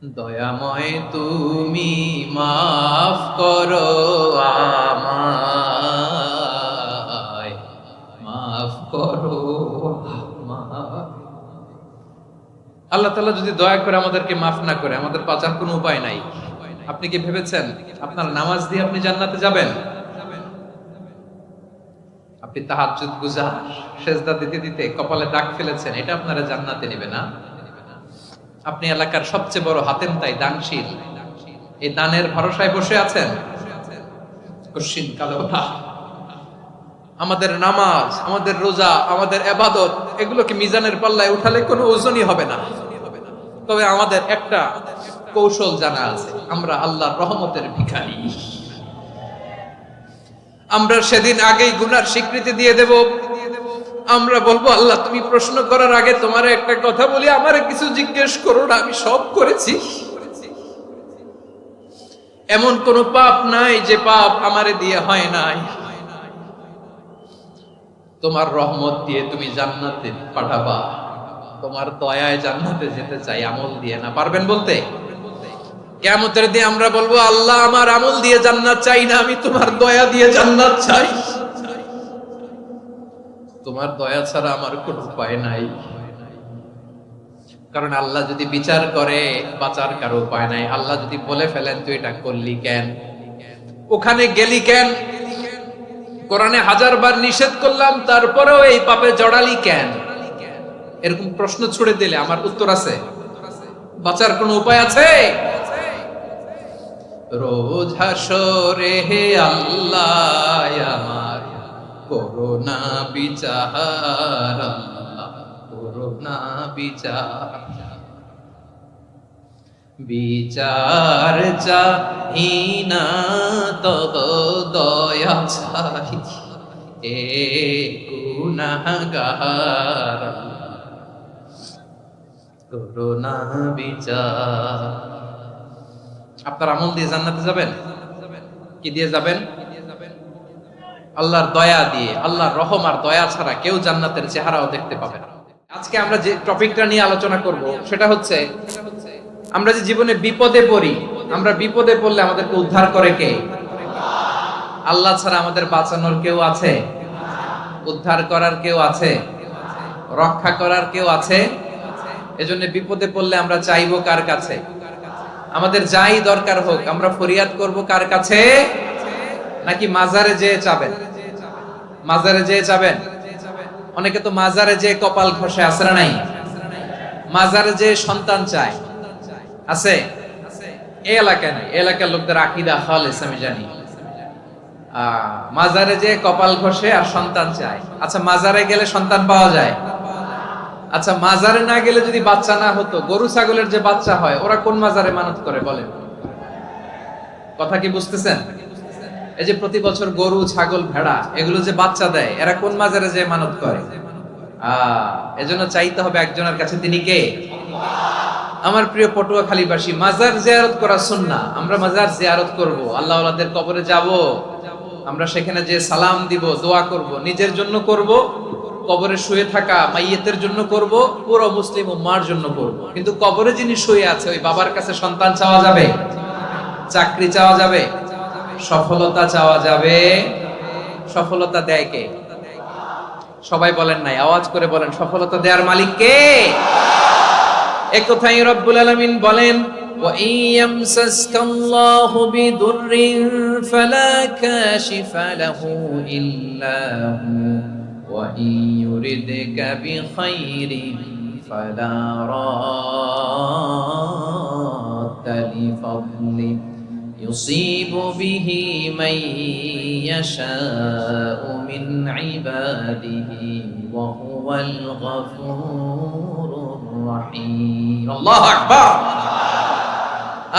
দয়াময় তুমি মাফ করো আমায়, মাফ করো আমায়। আল্লাহ তাআলা যদি দয়া করে আমাদেরকে মাফ না করে, আমাদের বাঁচার কোনো উপায় নাই। আপনি কি ভেবেছেন আপনার নামাজ দিয়ে আপনি জান্নাতে যাবেন? আপনি তাহাজ্জুদ গুজার, সেজদা দিতে দিতে কপালে দাগ ফেলেছেন, এটা আপনারা জান্নাতে নেবে না? আপনি এলাকার সবচেয়ে বড় হাতেম তাই দানশীল, এই দানের ভরসায় বসে আছেন, কশিন কালো না। আমাদের নামাজ, আমাদের রোজা, আমাদের ইবাদত, এগুলোকে মিজানের পাল্লায় উঠালে কোনো ওজনই হবে না। তবে আমাদের একটা কৌশল জানা আছে, আমরা আল্লাহর রহমতের ভিখারি। আমরা সেদিন আগেই গুনার স্বীকৃতি দিয়ে দেব। আমরা বলবো, আল্লাহ তুমি প্রশ্ন করার আগে তোমার একটা কথা বলি, আমারে কিছু জিজ্ঞেস করো না, আমি সব করেছি। এমন কোন পাপ নাই যে পাপ আমারে দিয়ে হয় নাই। তোমার রহমত দিয়ে তুমি জান্নাতে পাঠাবা, তোমার দয়ায় জান্নাতে যেতে চাই, আমল দিয়ে না। পারবেন বলতে? কিয়ামতের দিন আমরা বলবো, আল্লাহ আমার আমল দিয়ে জান্নাত চাই না, আমি তোমার দয়া দিয়ে জান্নাত চাই। তোমার দয়া ছাড়া আমার কোনো উপায় নাই। কারণ আল্লাহ যদি বিচার করে, বাঁচার কারো উপায় নাই। আল্লাহ যদি বলে ফেলেন তুই এটা করলি কেন, ওখানে গেলি কেন, কোরআনে 1000 বার নিষেধ করলাম তারপরেও এই পাপে জড়ালি কেন, এরকম প্রশ্ন ছুড়ে দিলে আমার উত্তর আছে? বাঁচার কোনো উপায় আছে? রোজ হাসরে হে আল্লাহ আমার করোনা বিচার, আল্লাহ করোনা বিচার। বিচার চাহি না তব দয়া চাই, এ গুনাহগার করোনা বিচার। আপনার আমল দিয়ে জান্নাতে যাবেন? কি দিয়ে যাবেন? আল্লাহর দয়া দিয়ে। আল্লাহর রহম আর দয়া ছাড়া কেউ জান্নাতের চেহারাও দেখতে পাবে না। আজকে আমরা যে টপিকটা নিয়ে আলোচনা করব সেটা হচ্ছে, আমরা যে জীবনে বিপদে পড়ি, আমরা বিপদে পড়লে আমাদেরকে উদ্ধার করে কে? আল্লাহ ছাড়া আমাদের বাঁচানোর কেউ আছে? উদ্ধার করার কেউ আছে? রক্ষা করার কেউ আছে? এজন্য বিপদে পড়লে আমরা চাইবো কার কাছে? আমাদের যাই দরকার হোক আমরা ফরিয়াদ করব কার কাছে? নাকি মাজারে যেয়ে চাবেন? মাজারে যেয়ে চাবেন? অনেকে তো মাজারে যেয়ে কপাল ঘষে, আছে না নাই? মাজারে যেয়ে সন্তান চায়, আছে? এই এলাকায় নাই, এই এলাকার লোকদের আকীদা খালেস আমি জানি। মাজারে যেয়ে কপাল ঘষে আর সন্তান চায়। আচ্ছা, মাজারে গেলে সন্তান পাওয়া যায়? আচ্ছা, মাজারে না গেলে যদি বাচ্চা না হতো, গরু ছাগলের যে বাচ্চা হয় ওরা কোন মাজারে মানত করে বলেন? কথা কি বুঝতেছেন? এই যে প্রতি বছর গরু ছাগল ভেড়া এগুলো যে বাচ্চা দেয়, এরা কোন মাজারে যে মানত করে? এজন্য চাইতে হবে একজনের কাছে, তিনি কে? আমার প্রিয় পটুয়াখালীবাসী, মাজার জিয়ারত করা সুন্নাহ। আমরা মাজার জিয়ারত করব, আল্লাহ ওয়ালাদের কবরে যাব, আমরা সেখানে যে সালাম দিব, দোয়া করব, নিজের জন্য করব, কবরে শুয়ে থাকা মাইয়েতের জন্য করব, পুরো মুসলিম উম্মার জন্য করব। কিন্তু কবরে যিনি শুয়ে আছে ওই বাবার কাছে সন্তান চাওয়া যাবে? চাকরি চাওয়া যাবে? সফলতা চাওয়া যাবে? সফলতা দেয় কে? সবাই বলেন নাই, আওয়াজ করে বলেন, সফলতা দেওয়ার মালিক কে? এক কথাই রব্বুল আলামিন বলেন, ওয়া ইয়ামসাসকাল্লাহু বিদুররিন ফালা কাশিফা লাহু ইল্লা হু ওয়া ইয়ুরিদকা বিখাইরিন ফালা রাদ্দা লিফাদলি ইউসিবু বিহি মান ইয়াশাউ মিন ইবাদিহি ওয়া হুয়াল গফুরুর রহিম। আল্লাহু আকবার।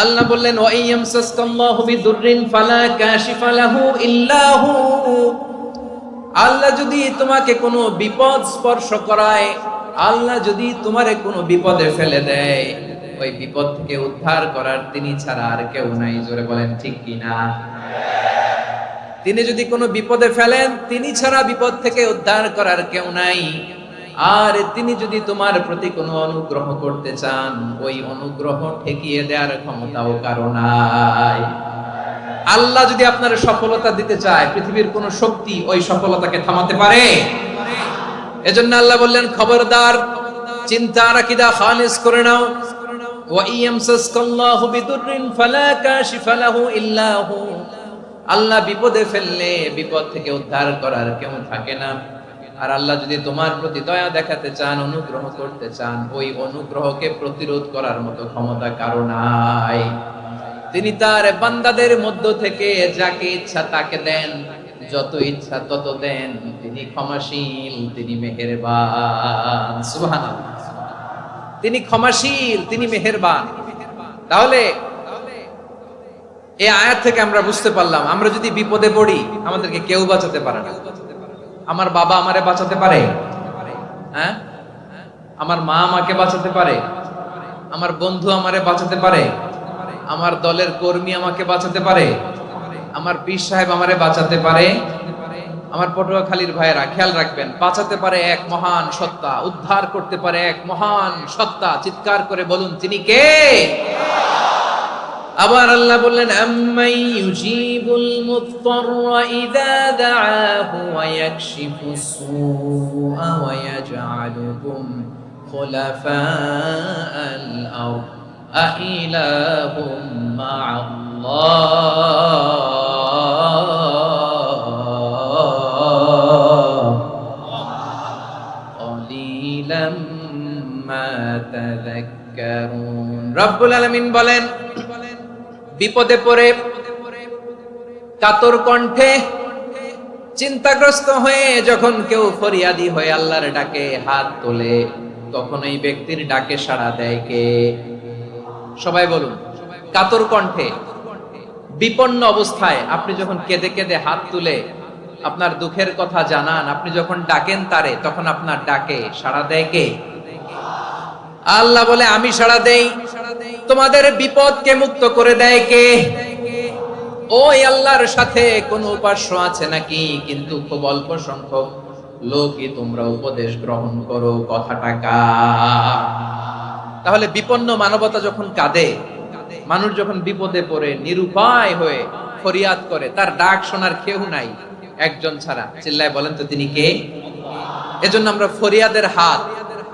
আল্লাহ বললেন, ওয়া ইয়ামসাসকাল্লাহু বিদুররিন ফালা কাশিফা লাহু ইল্লা হু। আল্লাহ যদি তোমাকে কোনো বিপদ স্পর্শ করায়, আল্লাহ যদি তোমারে কোনো বিপদে ফেলে দেয়, ওই বিপদ থেকে উদ্ধার করার তিনি ছাড়া আর কেউ নাই। জোরে বলেন ঠিক কি না? তিনি যদি কোনো বিপদে ফেলেন, তিনি ছাড়া বিপদ থেকে উদ্ধার করার কেউ নাই। আর তিনি যদি তোমার প্রতি কোনো অনুগ্রহ করতে চান, ওই অনুগ্রহ ঠেকিয়ে দেওয়ার ক্ষমতাও কারো নাই। আল্লাহ যদি আপনার সফলতা দিতে চায়, পৃথিবীর কোন শক্তি ওই সফলতাকে থামাতে পারে? এজন্য আল্লাহ বললেন, খবরদার, চিন্তার আকীদা খালিস করে নাও। ওয়া ইয়ামসাসকাল্লাহু বিদুররিন ফালা কাশিফা লাহু ইল্লা হু। আল্লাহ বিপদে ফেললে বিপদ থেকে উদ্ধার করার কেউ থাকে না। আর আল্লাহ যদি তোমার প্রতি দয়া দেখাতে চান, অনুগ্রহ করতে চান, ওই অনুগ্রহকে প্রতিরোধ করার মতো ক্ষমতা কারো নাই। তিনি তার বান্দাদের মধ্য থেকে যাকে ইচ্ছা তাকে দেন, যত ইচ্ছা তত দেন। তিনি ক্ষমাশীল, তিনি মেহেরবান। সুবহানাল্লাহ। তিনি ক্ষমাশীল, তিনি মেহেরবান। তাহলে এই আয়াত থেকে আমরা বুঝতে পারলাম, আমরা যদি বিপদে পড়ি আমাদেরকে কেউ বাঁচাতে পারে না। আমার বাবা আমারে বাঁচাতে পারে? হ্যাঁ? আমার মা আমাকে বাঁচাতে পারে? আমার বন্ধু আমারে বাঁচাতে পারে? আমার দলের কর্মী আমাকে বাঁচাতে পারে? আমার পীর সাহেব আমারে বাঁচাতে পারে? আমার পটুয়াখালীর ভাইয়েরা খেয়াল রাখবেন, বাঁচাতে পারে এক মহান সত্তা, উদ্ধার করতে পারে এক মহান সত্তা। চিৎকার করে বলুন, তিনি কে? আবার আল্লাহ বললেন, আম্মাই ইউজিবুল মুত্তাররা ইযা দাআহু ওয়া ইয়াকশিফুস সুআ ওয়া ইয়াজআলুকুম খুলাফাআল আরদ আইলাহুম মা'আল্লাহ ক্বালিলাম মা তাযাক্কারুন। রব্বুল আলামিন বলেন, বিপদে পড়ে কাতর কণ্ঠে চিন্তাগ্রস্ত হয়ে যখন কেউ ফরিয়াদি হয়ে আল্লাহর ডাকে হাত তোলে, তখন এই ব্যক্তির ডাকে সাড়া দেয় কে? সবাই বলুন। কাতর কণ্ঠে বিপন্ন অবস্থায় আপনি যখন কেঁদে কেঁদে হাত তুলে আপনার দুঃখের কথা জানান, আপনি যখন ডাকেন তারে, তখন আপনার ডাকে সাড়া দেয় কে? আল্লাহ বলে, আমি সাড়া দেই। তোমাদের বিপদকে মুক্ত করে দেয় কে? ওই আল্লাহর সাথে কোন উপাস্য আছে নাকি? কিন্তু খুব অল্প সংখ্যক লোকই তোমরা উপদেশ গ্রহণ করো। কথাটা কার? তাহলে বিপন্ন মানবতা যখন কাঁদে, মানুষ যখন বিপদে পড়ে নিরুপায় হয়ে ফরিয়াদ করে, তার ডাক শোনার কেউ নাই একজন ছাড়া। চিল্লায় বলেন তো, তিনি কে? এজন্য আমরা ফরিয়াদের হাত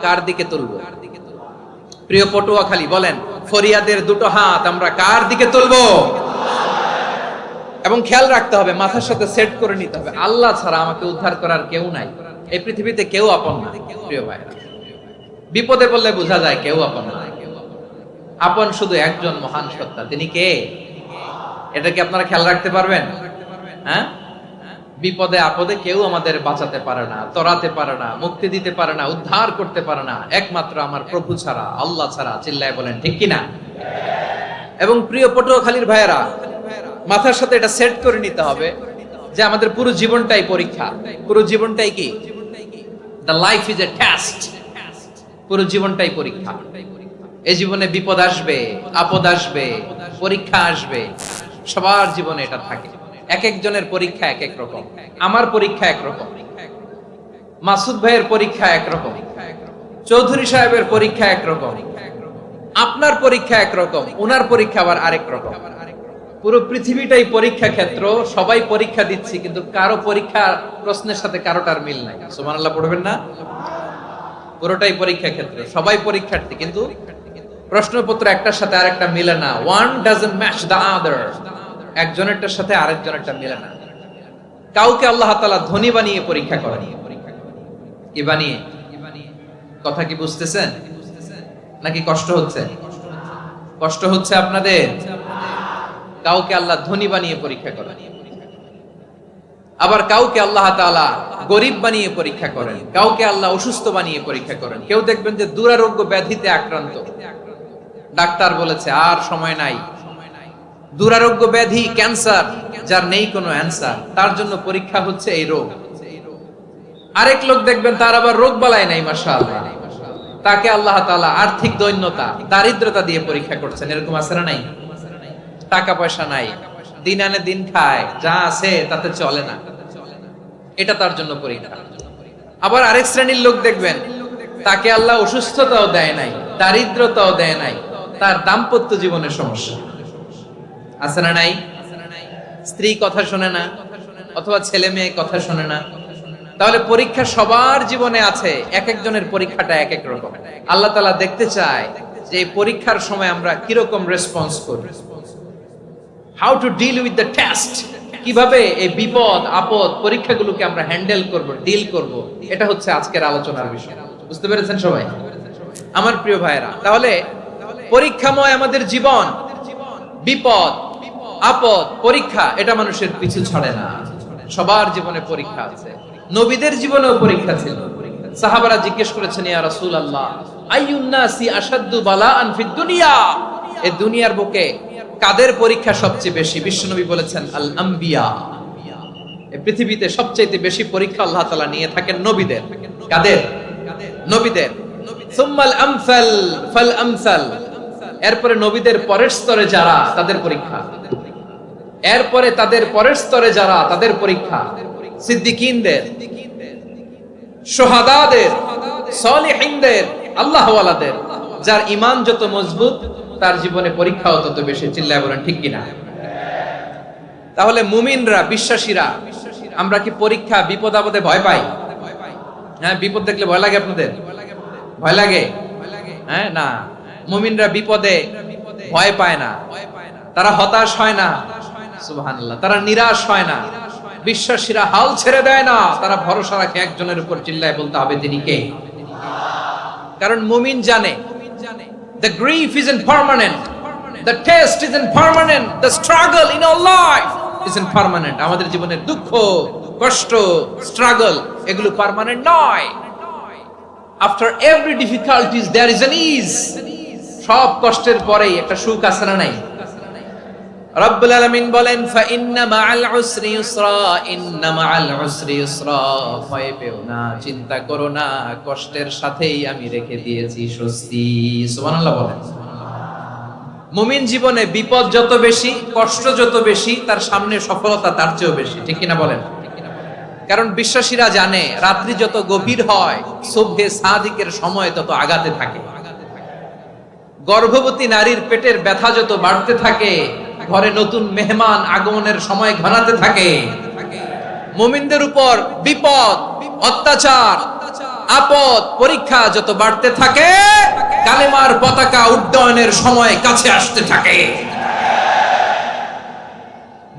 কার দিকে তুলবো? প্রিয় পটুয়াখালী, বলেন, ফরিয়াদের দুটো হাত আমরা কার দিকে তুলবো? এবং খেয়াল রাখতে হবে, মাথার সাথে সেট করে নিতে হবে, আল্লাহ ছাড়া আমাকে উদ্ধার করার কেউ নাই। এই পৃথিবীতে কেউ আপন না। প্রিয় ভাইরা, বিপদে পড়লে বোঝা যায় কেউ আপন না। আপন শুধু একজন মহান সত্তা। তিনি কে? এটা কি আপনারা খেয়াল রাখতে পারবেন? হ্যাঁ, বিপদে আপদে কেউ আমাদের বাঁচাতে পারে না, তরাতে পারে না, মুক্তি দিতে পারে না, উদ্ধার করতে পারে না, একমাত্র আমার প্রভু ছাড়া, আল্লাহ ছাড়া। চিল্লায় বলেন ঠিক কিনা? এবং প্রিয় পটুয়াখালীর ভাইয়েরা, মাথার সাথে এটা সেট করে নিতে হবে যে আমাদের পুরো জীবনটাই পরীক্ষা। পুরো জীবনটাই কি? The life is a test. পুরো জীবনটাই পরীক্ষা। এই জীবনে বিপদ আসবে, আপদ আসবে, পরীক্ষা আসবে, সবার জীবনে এটা থাকে। এক একজনের পরীক্ষা এক এক রকম। আমার পরীক্ষা একরকম, মাসুদ ভাইয়ের পরীক্ষা একরকম, চৌধুরী সাহেবের পরীক্ষা একরকম, আপনার পরীক্ষা একরকম, উনার পরীক্ষা আবার আরেক রকম। পুরো পৃথিবীটাই পরীক্ষা ক্ষেত্র। সবাই পরীক্ষা দিচ্ছি, কিন্তু কারো পরীক্ষা প্রশ্নের সাথে কারোটার মিল নাই। সুবহানাল্লাহ পড়বেন না? পুরোটাই পরীক্ষা ক্ষেত্র, সবাই পরীক্ষার্থী, কিন্তু প্রশ্নপত্র একটার সাথে আরেকটা মিলে না। One doesn't match the other. একজনেরটার সাথে আরেকজনেরটা মিলে না। কাউকে আল্লাহ তাআলা ধনী বানিয়ে পরীক্ষা করেন। কি বানিয়ে? কথা কি বুঝতেছেন নাকি কষ্ট হচ্ছে? কষ্ট হচ্ছে আপনাদের? কাউকে আল্লাহ ধনী বানিয়ে পরীক্ষা করেন, আবার কাউকে আল্লাহ তাআলা গরিব বানিয়ে পরীক্ষা করেন, কাউকে আল্লাহ অসুস্থ বানিয়ে পরীক্ষা করেন। কেউ দেখবেন যে দুরারোগ্য ব্যাধিতে আক্রান্ত, ডাক্তার বলেছে আর সময় নাই, দুরারোগ্য ব্যাধি, ক্যান্সার, যার নেই কোনো অ্যান্সার, তার জন্য পরীক্ষা হচ্ছে এই রোগ। আরেক লোক দেখবেন তার আবার রোগ বালাই নাই, মাশাআল্লাহ, তাকে আল্লাহ তাআলা আর্থিক দৈন্যতা, দারিদ্রতা দিয়ে পরীক্ষা করছেন। এরকম আছে না নাই? টাকা পয়সা নাই, দিন আনে দিন খায়, যা আছে তাতে চলে না, এটা তার জন্য পরীক্ষা। আবার আরেক শ্রেণীর লোক দেখবেন, তাকে আল্লাহ অসুস্থতাও দেয় নাই, দারিদ্রতাও দেয় নাই, তার দাম্পত্য জীবনের সমস্যা আছে না নাই? স্ত্রী কথা শোনে না, অথবা ছেলে মেয়ে কথা শোনে না। তাহলে পরীক্ষা সবার জীবনে আছে, এক একজনের পরীক্ষাটা এক এক রকম। আল্লাহ তাআলা দেখতে চায় যে এই পরীক্ষার সময় আমরা কিরকম রেসপন্স করি, how to deal with the test, কিভাবে এই বিপদ আপদ পরীক্ষাগুলোকে আমরা হ্যান্ডেল করব, ডিল করব। এটা হচ্ছে আজকের আলোচনার বিষয়। বুঝতে পেরেছেন সবাই আমার প্রিয় ভাইরা? তাহলে পরীক্ষাময় আমাদের জীবন, বিপদ আপদ পরীক্ষা, এটা মানুষের পিছু ছাড়ে না। সবার জীবনে পরীক্ষা আছে, নবীদের জীবনেও পরীক্ষা ছিল। সাহাবারা জিজ্ঞেস করেছেন, ইয়া রাসূলুল্লাহ, আইয়ুন নাসি আশাদ্দু বালাআন ফিদ দুনিয়া, এই দুনিয়ার বুকে কাদের পরীক্ষা সবচেয়ে বেশি? বিশ্বনবী বলেছেন, আল আম্বিয়া, এই পৃথিবীতে সবচেয়ে বেশি পরীক্ষা আল্লাহ তাআলা নিয়ে থাকেন নবীদের। কাদের? নবীদের। সুম্মাল আমসাল ফাল আমসাল, এরপরে নবীদের পরের স্তরে যারা, তাদের পরীক্ষা। এরপরে তাদের পরের স্তরে যারা, তাদের পরীক্ষা। সিদ্দিকীনদের, শুহাদাদের, সালিহিনদের, আল্লাহওয়ালাদের। যার ঈমান যত মজবুত, তার জীবনে পরীক্ষাও তত বেশি। চিল্লায় বলেন ঠিক কিনা? তাহলে মুমিনরা, বিশ্বাসীরা, আমরা কি পরীক্ষা বিপদ আপদে ভয় পাই? হ্যাঁ, বিপদ দেখলে ভয় লাগে আপনাদের? ভয় লাগে? হ্যাঁ, না, মুমিনরা বিপদে ভয় পায় না, তারা হতাশ হয় না, সুবহানাল্লাহ, তারা নিরাশ হয় না। বিশ্বাসীরা হাল ছেড়ে দেয় না, তারা ভরসা রাখে একজনের উপর। চিল্লায় বলতে হবে তিনি কে? কারণ মুমিন জানে the grief isn't permanent, the test isn't permanent, the struggle in our life isn't permanent. আমাদের জীবনের দুঃখ, কষ্ট, স্ট্রাগল, এগুলো পার্মানেন্ট নয়। After every difficulties there is an ease. সব কষ্টের পরেই একটা সুখ আছে না নাই? রব্বুল আলামিন বলেন, ফা ইন্না মাআল উসরি ইউসরা, ইন্না মাআল উসরি ইউসরা, ভয় পেও না, চিন্তা করো না, কষ্টের সাথেই আমি রেখে দিয়েছি স্বস্তি। সুবহানাল্লাহ বলেন। মুমিন জীবনে বিপদ যত বেশি, কষ্ট যত বেশি, তার সামনে সফলতা তার চেয়েও বেশি। ঠিক কিনা বলেন? কারণ বিশ্বাসীরা জানে, রাত্রি যত গভীর হয়, সুবহে সাদিকের সময় তত আগাতে থাকে। গর্ভবতী নারীর পেটের ব্যথা যত বাড়তে থাকে, ঘরে নতুন মেহমান আগমনের সময় ঘনাতে থাকে। মুমিনদের উপর বিপদ, অত্যাচার, আপদ, পরীক্ষা যত বাড়তে থাকে, কালেমার পতাকা উড্ডয়নের সময় কাছে আসতে থাকে।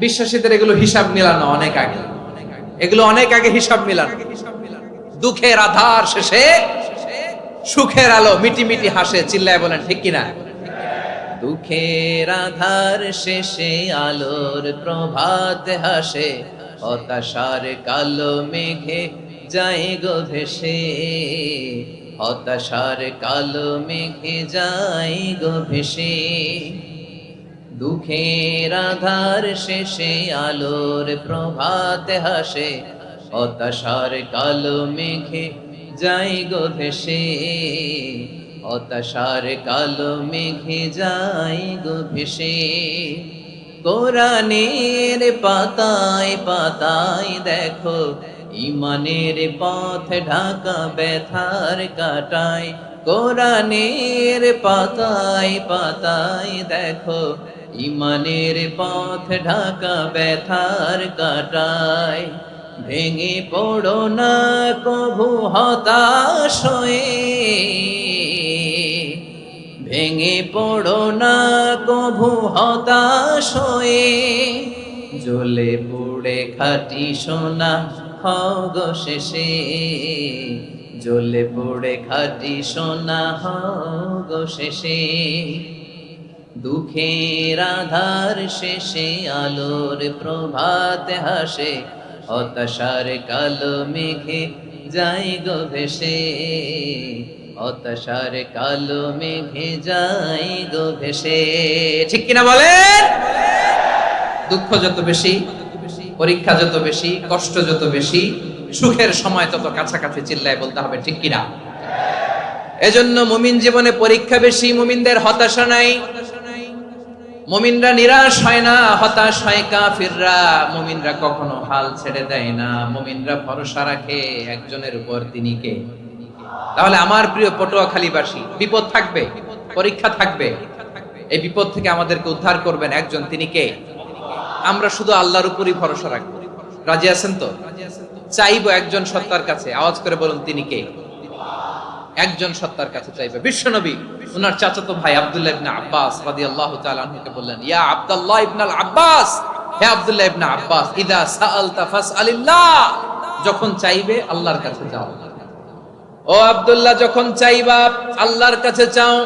বিশ্বাসীদের এগুলো হিসাব মিলানো অনেক আগে, এগুলো অনেক আগে হিসাব মিলানো। দুঃখের আধার শেষে সুখের আলো মিটি মিটি হাসে। চিল্লায় বলেন ঠিক কিনা? দুঃখের আধার শেষে আলোর প্রভাত হাসে, হতাশার কালো মেঘে যায় গো ভেসে, হতাশার কালো মেঘে যায় গো ভেসে। দুঃখের আধার শেষে আলোর প্রভাত হাসে, হতাশার কালো মেঘে যায় গো ভেসে, হতাশার কালো মেঘে যায় গো ভেসে। কোরআনের পাতায় পাতায় দেখো, ঈমানের পথ ঢাকা ব্যথার কাটায়। কোরআনের পাতায় পাতায় দেখো, ঈমানের পথ ঢাকা ব্যথার কাটায়। ভেঙে পড়ো না কভু হতাশ হয়ে, ভেঙে পড়ো না কভু হতাশ হয়ে। জ্বলে পুড়ে খাঁটি সোনা হও গো শেষে, জ্বলে পুড়ে খাঁটি সোনা হও গো শেষে। দুঃখের আধার শেষে আলোর প্রভাত হাসে, হতাশার কালো মেঘে যায় গো ভেসে, হতাশার কালো মেঘে যায় গো ভেসে। ঠিক কিনা বলেন? দুঃখ যত বেশি, পরীক্ষা যত বেশি, কষ্ট যত বেশি, সুখের সময় তত কাছাকাছি। চিল্লায় বলতে হবে ঠিক কিনা? এজন্য মুমিন জীবনে পরীক্ষা বেশি, মুমিনদের হতাশা নাই। মুমিনরা নিরাশ হয় না, হতাশ হয় কাফিররা। মুমিনরা কখনো হাল ছেড়ে দেয় না, মুমিনরা ভরসা রাখে একজনের উপর, তিনি কে? তাহলে আমার প্রিয় পটুয়াখালীবাসী, বিপদ থাকবে, পরীক্ষা থাকবে, এই বিপদ থেকে আমাদেরকে উদ্ধার করবেন একজন, তিনি কে? আমরা শুধু আল্লাহর উপরই ভরসা রাখবো। রাজি আছেন তো? চাইবো একজন সত্তার কাছে, আওয়াজ করে বলুন তিনি কে? একজন সত্তার কাছে চাইবে। বিশ্বনবী ওনার চাচাতো ভাই আব্দুল্লাহ ইবনে আব্বাস রাদিয়াল্লাহু তাআলা আনহুকে বললেন, ইয়া আব্দুল্লাহ ইবনে আব্বাস, হে আব্দুল্লাহ ইবনে আব্বাস, ইদা সাআলতা ফাসআলিল্লাহ, যখন চাইবে আল্লাহর কাছে যাও। ও আব্দুল্লাহ, যখন চাইবা আল্লাহর কাছে চাও।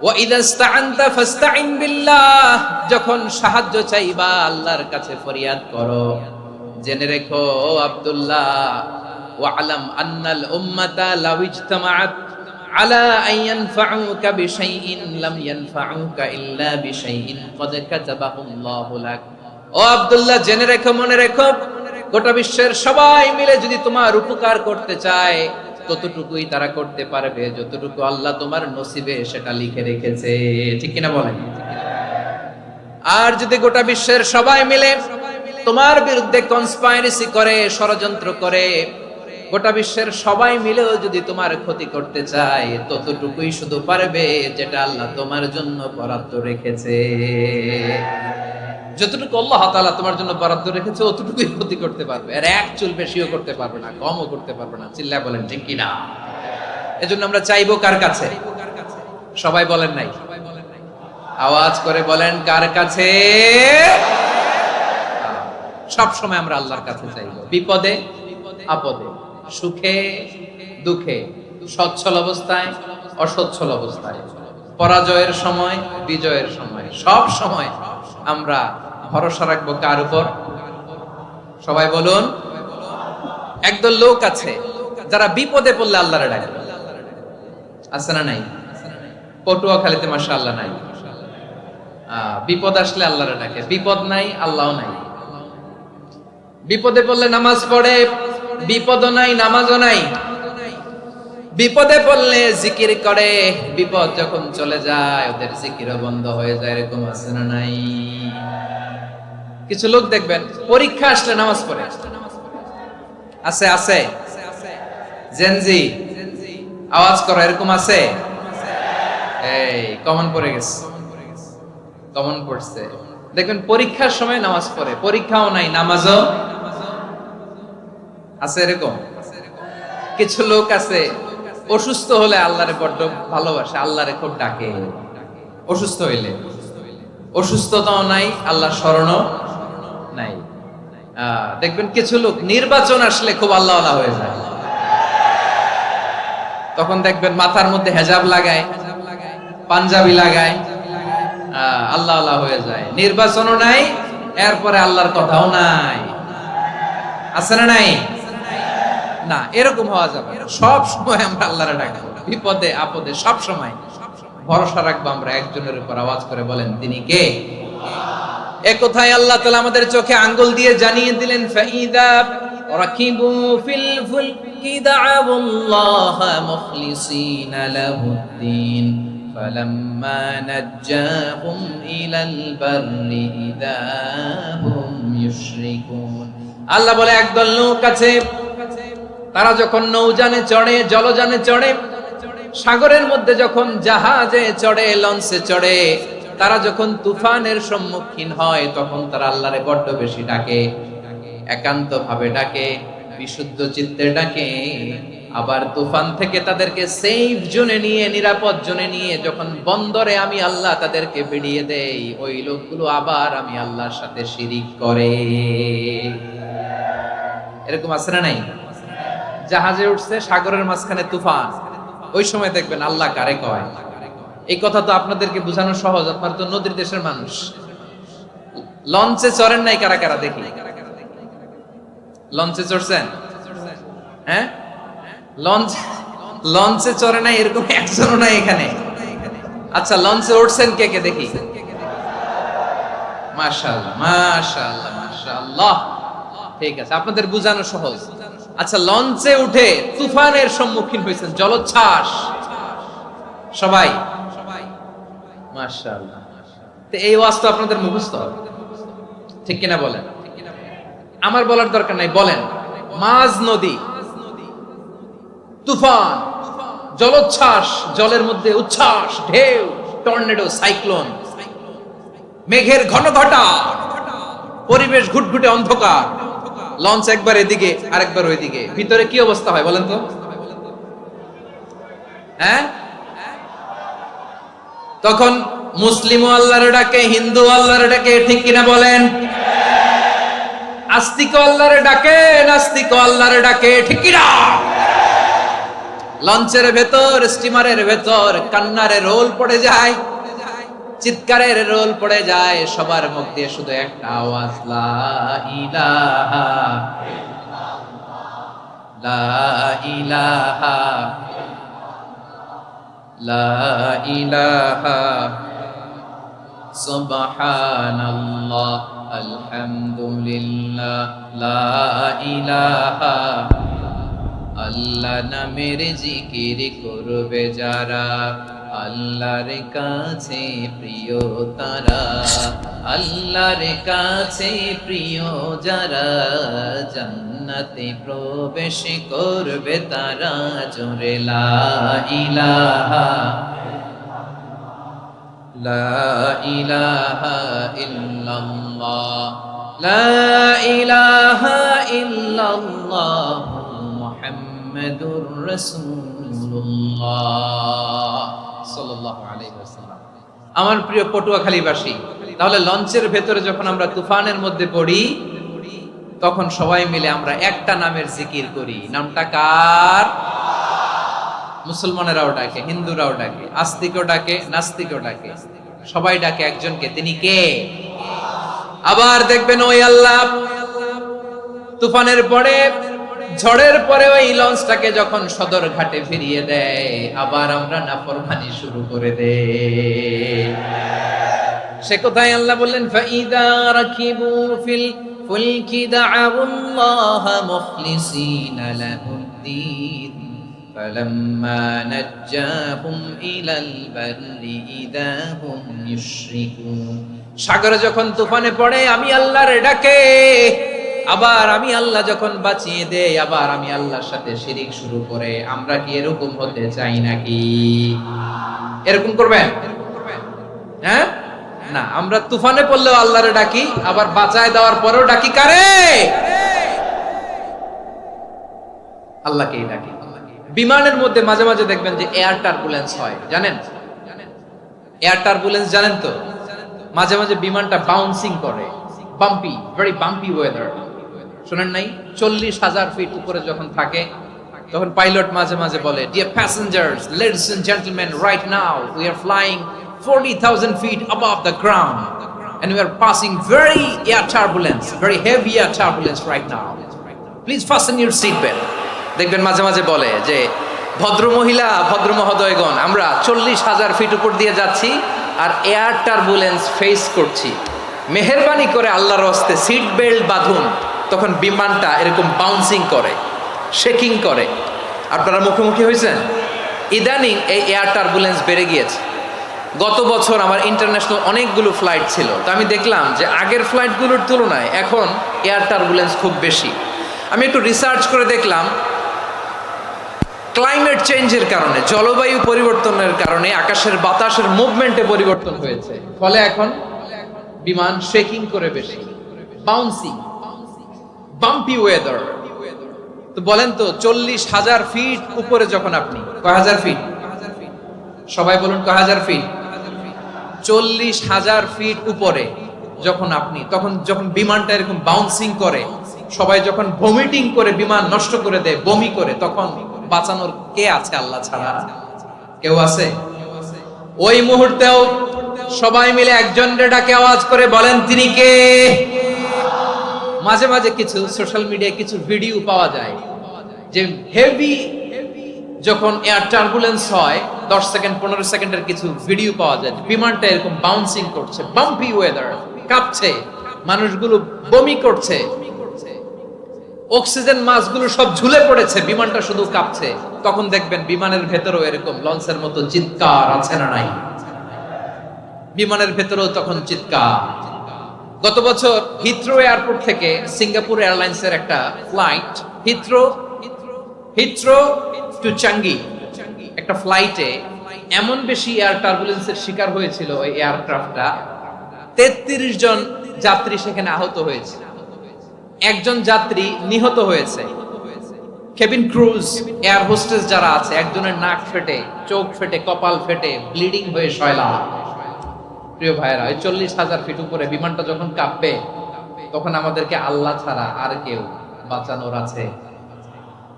ওয়া ইদা ইসতাআনতা ফাসতাইন বিল্লাহ, যখন সাহায্য চাইবা আল্লাহর কাছে ফরিয়াদ করো। জেনে রেখো ও আব্দুল্লাহ, ওয়া'লাম আন্নাল উম্মাতা লাউ ইজতামাআত আলা আন ইয়ানফাউকা বিশাইইন লাম ইয়ানফাউকা ইল্লা বিশাইইন ক্বাদ কাতাবাহু আল্লাহু লাক। ও আব্দুল্লাহ, জেনে রেখো, মনে রেখো, গোটা বিশ্বের সবাই মিলে যদি তোমার উপকার করতে চায় ততটুকুই তারা করতে পারবে যতটুকু আল্লাহ তোমার নসিবে সেটা লিখে রেখেছে। ঠিক কিনা বলেন? আর যদি গোটা বিশ্বের সবাই মিলে তোমার বিরুদ্ধে কনস্পাইরেসি করে, ষড়যন্ত্র করে, গোটা বিশ্বের সবাই মিলেও যদি তোমার ক্ষতি করতে চায় ততটুকুই শুধু পারবে যেটা আল্লাহ তোমার জন্য বরাদ্দ রেখেছে। যতটুকু আল্লাহ তাআলা তোমার জন্য বরাদ্দ রেখেছে অতটুকুই ক্ষতি করতে পারবে, আর এক চুল বেশিও করতে পারবে না, কমও করতে পারবে না। চিল্লায় বলেন ঠিক কিনা? এজন্য আমরা চাইবো কার কাছে? সবাই বলেন নাই, আওয়াজ করে বলেন কার কাছে? সব সময় আমরা আল্লাহর কাছে চাইবো, বিপদে আপদে, সুখে দুঃখে, সচ্ছল অবস্থায় অসচ্ছল অবস্থায়, পরাজয়ের সময় বিজয়ের সময়, সব সময় আমরা ভরসা রাখবো কার উপর? সবাই বলুন। একদল লোক আছে যারা বিপদে পড়লে আল্লাহরে ডাকে, আছে না নাই? পটুয়াখালীতে মাশাআল্লাহ নাই। বিপদ আসলে আল্লাহরে ডাকে, বিপদ নাই আল্লাহও নাই। বিপদে পড়লে নামাজ পড়ে, বিপদও নাই নামাজও নাই। বিপদে পড়লে জিকির করে, বিপদ যখন চলে যায় ওদের জিকিরও বন্ধ হয়ে যায়। এরকম আছে না নাই? কিছু লোক দেখবেন পরীক্ষা আসলে নামাজ পড়ে, আছে আছে। জেনজি আওয়াজ করো, এরকম আছে? এই কমন পড়ে গেছে, কমন পড়ছে। দেখবেন পরীক্ষার সময় নামাজ পড়ে, পরীক্ষাও নাই নামাজও আছে। এরকম কিছু লোক আছে অসুস্থ হলে আল্লাহরে বড্ড ভালোবাসে, আল্লাহরে খুব ডাকে। অসুস্থ হইলে, অসুস্থতাও নাই, আল্লাহর স্মরণও নাই। দেখবেন কিছু লোক নির্বাচন আসলে খুব আল্লাহওয়ালা হয়ে যায়, তখন দেখবেন মাথার মধ্যে হেজাব লাগায়, পাঞ্জাবি লাগায়, আল্লাহওয়ালা হয়ে যায়। নির্বাচনও নাই, এরপরে আল্লাহর কথাও নাই। আছে না নাই? না, এরকম হওয়া যাবে না। সব সময় আমরা আল্লাহরে ডাকবো, বিপদে আপদে সব সময় ভরসা রাখবো আমরা একজনের উপর। আওয়াজ করে বলেন তিনি কে? এ কথাই আল্লাহ তাআলা আমাদের চোখে আঙ্গুল দিয়ে জানিয়ে দিলেন, ফাইদা রাকিবু ফিল ফুলকি দা'আবুল্লাহা মুখলিসিনা লাহুদ্দিন ফালাম্মা নাজ্জাহুম ইলাল বাররি ইযা হুম ইউশরিকুন। আল্লাহ বলে একদল লোক আছে, তারা যখন নৌযানে চড়ে, জলযানে চড়ে, সাগরের মধ্যে যখন জাহাজে চড়ে, লঞ্চে চড়ে, তারা যখন তুফানের সম্মুখীন হয় তখন তারা আল্লাহরে বড্ড বেশি ডাকে, একান্ত ভাবে ডাকে, বিশুদ্ধ চিত্তে ডাকে। আবার তুফান থেকে তাদেরকে সেফ জোনে নিয়ে, নিরাপদ জোনে নিয়ে যখন বন্দরে আমি আল্লাহ তাদেরকে বেরিয়ে দেই, ওই লোকগুলো আবার আমি আল্লাহর সাথে শিরিক করে। এরকম আছে না নাই? জাহাজে উঠছে, সাগরের মাঝখানে তুফান, ওই সময় দেখবেন আল্লাহ কারে কয়। এই কথা তো আপনাদেরকে বোঝানো সহজ, আপনারা তো নদীর দেশের মানুষ। লঞ্চে চড়েন নাই কারা কারা? দেখি, লঞ্চে চড়ছেন? হ্যাঁ, লঞ্চে চড়ে নাই এরকম একজনও নাই এখানে। আচ্ছা, লঞ্চে উঠছেন কে কে? দেখি। মাশাআল্লাহ মাশাআল্লাহ মাশাআল্লাহ, ঠিক আছে, আপনাদের বোঝানো সহজ। আচ্ছা, লঞ্চে উঠে তুফানের সম্মুখীন হয়েছেন, জলোচ্ছ্বাস, সবাই? মাশাআল্লাহ। তো এই ওয়াজ তো আপনাদের মুখস্থ, ঠিক কিনা বলেন? আমার বলার দরকার নাই, বলেন। মাঝ নদী, তুফান, জলোচ্ছ্বাস, জলের মধ্যে উচ্ছ্বাস, ঢেউ, টর্নেডো, সাইক্লোন, মেঘের ঘনঘটা, পরিবেশ ঘুটঘুটে অন্ধকার, লঞ্চ একবার এদিকে আরেকবার ওইদিকে, ভিতরে কি অবস্থা হয় বলেন তো? হ্যাঁ, তখন মুসলিম আল্লাহর ডাকে, হিন্দু আল্লাহর ডাকে, ঠিক কিনা বলেন? আস্তিক আল্লাহর ডাকে, নাস্তিক আল্লাহর ডাকে, ঠিক কিনা? লঞ্চের ভেতর, স্টিমারের ভেতর কান্নারে রোল পড়ে যায়, চিৎকারের রোল পড়ে যায়, সবার মুখ দিয়ে শুধু একটা আওয়াজ, লা ইলাহা লা ইলাহা লা ইলাহা সুবহানাল্লাহ আলহামদুলিল্লাহ লা ইলাহা। আল্লাহ নামের জিকির করবে যারা, আল্লাহর কাছে প্রিয় তারা, আল্লাহর কাছে প্রিয় যারা, জান্নাতে প্রবেশ করবে তারা, জোরে লা ইলাহা লা ইলাহা ইল্লাল্লাহ লা ইলাহা ইল্লাল্লাহ মুহাম্মাদুর রাসূলুল্লাহ সাল্লাল্লাহু আলাইহি ওয়াসাল্লাম। আমার প্রিয় পটুয়াখালীবাসী, তাহলে লঞ্চের ভেতরে যখন আমরা তুফানের মধ্যে পড়ি, তখন সবাই মিলে আমরা একটা নামের জিকির করি। নামটা কার? মুসলমানেরাও ডাকে, হিন্দুরাও ডাকে, আস্তিকও ডাকে, নাস্তিকও ডাকে, সবাই ডাকে একজনকে। তিনি কে? আবার দেখবেন ওই আল্লাহ তুফানের পরে, ঝড়ের পরে ওই লঞ্চটাকে যখন সদর ঘাটে ফিরিয়ে দেয়, আবার আমরা নাফরমানি শুরু করে দেই। সে কোথায়? আল্লাহ বললেন, ফাইদা রাকিবু ফিল ফুলকি দা'আউল্লাহ মুখলিসিনা লাহুদ্দীন ফালাম্মা নাজ্জাহুম ইলাল বাররি ইযা হুম ইউশরিকুন। সাগরে যখন তুফানে পড়ে আমি আল্লাহর ডাকে, আবার আমি আল্লাহ যখন বাঁচিয়ে দেই, আবার আমি আল্লাহর সাথে শিরিক শুরু করে। আমরা কি এরকম হতে চাই নাকি? এরকম করবেন? হ্যাঁ না, আমরা তুফানে পড়লেও আল্লাহরে ডাকি, আবার বাঁচায় দেওয়ার পরেও ডাকি কারে? আল্লাহকেই ডাকি। বিমানের মধ্যে মাঝে মাঝে দেখবেন যে এয়ার টার্বুলেন্স হয়, জানেন? এয়ার টার্বুলেন্স জানেন তো? মাঝে মাঝে বিমানটা বাউন্সিং করে, বাম্পি, ভেরি বাম্পি ওয়েদার। শুনেন নাই? 40,000 ফিট উপরে যখন থাকে, তখন পাইলট মাঝে মাঝে বলে, dear passengers, ladies and gentleman, right now we are flying 40,000 feet above the ground and we are passing very air turbulence, very heavy air turbulence right now. Please fasten your seat belt. দেখবেন মাঝে মাঝে বলে যে, ভদ্র মহিলা, ভদ্র মহোদয়গণ, আমরা 40,000 ফিট উপর দিয়ে যাচ্ছি আর এয়ার টার্বুলেন্স ফেস করছি, মেহেরবানি করে আল্লাহর হস্তে সিট বেল্ট বাঁধুন। তখন বিমানটা এরকম বাউন্সিং করে, শেকিং করে। আপনারা মুখোমুখি হয়েছেন? ইদানিং এই এয়ার টার্বুলেন্স বেড়ে গিয়েছে। গত বছর আমার ইন্টারন্যাশনাল অনেকগুলো ফ্লাইট ছিল, তো আমি দেখলাম যে আগের ফ্লাইটগুলোর তুলনায় এখন এয়ার টার্বুলেন্স খুব বেশি। আমি একটু রিসার্চ করে দেখলাম, ক্লাইমেট চেঞ্জের কারণে, জলবায়ু পরিবর্তনের কারণে আকাশের বাতাসের মুভমেন্টে পরিবর্তন হয়েছে, ফলে এখন বিমান শেকিং করে বেশি, বাউন্সিং, বাম্পি ওয়েদার। তো বলেন তো, 40,000 ফিট উপরে যখন আপনি, কয় হাজার ফিট? সবাই বলুন, কয় হাজার ফিট? 40,000 ফিট উপরে যখন আপনি, তখন যখন বিমানটা এরকম বাউন্সিং করে, সবাই যখন ভমিটিং করে বিমান নষ্ট করে দেয়, বমি করে, তখন বাঁচানোর কে আছে আল্লাহ ছাড়া? কেউ আছে? ওই মুহূর্তেও সবাই মিলে একজনের ডাকে আওয়াজ করে বলেন, তিনি কে? মাঝে মাঝে কিছু সোশ্যাল মিডিয়ায় কিছু ভিডিও পাওয়া যায় যে হেভি যখন এয়ার টার্বুলেন্স হয়, 10 সেকেন্ড 15 সেকেন্ডের কিছু ভিডিও পাওয়া যায়, বিমানটা এরকম বাউন্সিং করছে, বাম্পি ওয়েদার, কাঁপছে, মানুষগুলো বমি করছে, অক্সিজেন মাস্কগুলো সব ঝুলে পড়েছে, বিমানটা শুধু কাঁপছে। তখন দেখবেন বিমানের ভেতরেও এরকম লঞ্চের মতো চিৎকার আছে না নাই? বিমানের ভেতরেও তখন চিৎকার। গত বছর হিথ্রো এয়ারপোর্ট থেকে সিঙ্গাপুর এয়ারলাইন্সের একটা ফ্লাইট হিথ্রো টু চাঙ্গি একটা ফ্লাইটে এমন বেশি এয়ার টার্বুলেন্সের শিকার হয়েছিল ওই এয়ারক্রাফটটা, 33 জন যাত্রী সেখানে আহত হয়েছে, একজন যাত্রী নিহত হয়েছে। কেবিন ক্রুজ, এয়ার হোস্টেস যারা আছে, একজনের নাক ফেটে, চোখ ফেটে, কপাল ফেটে, ব্লিডিং হয়ে শয়লা। প্রিয় ভাইরা, 40,000 ফিট উপরে বিমানটা যখন কাঁপবে, তখন আমাদেরকে আল্লাহ ছাড়া আর কেউ বাঁচানোর আছে?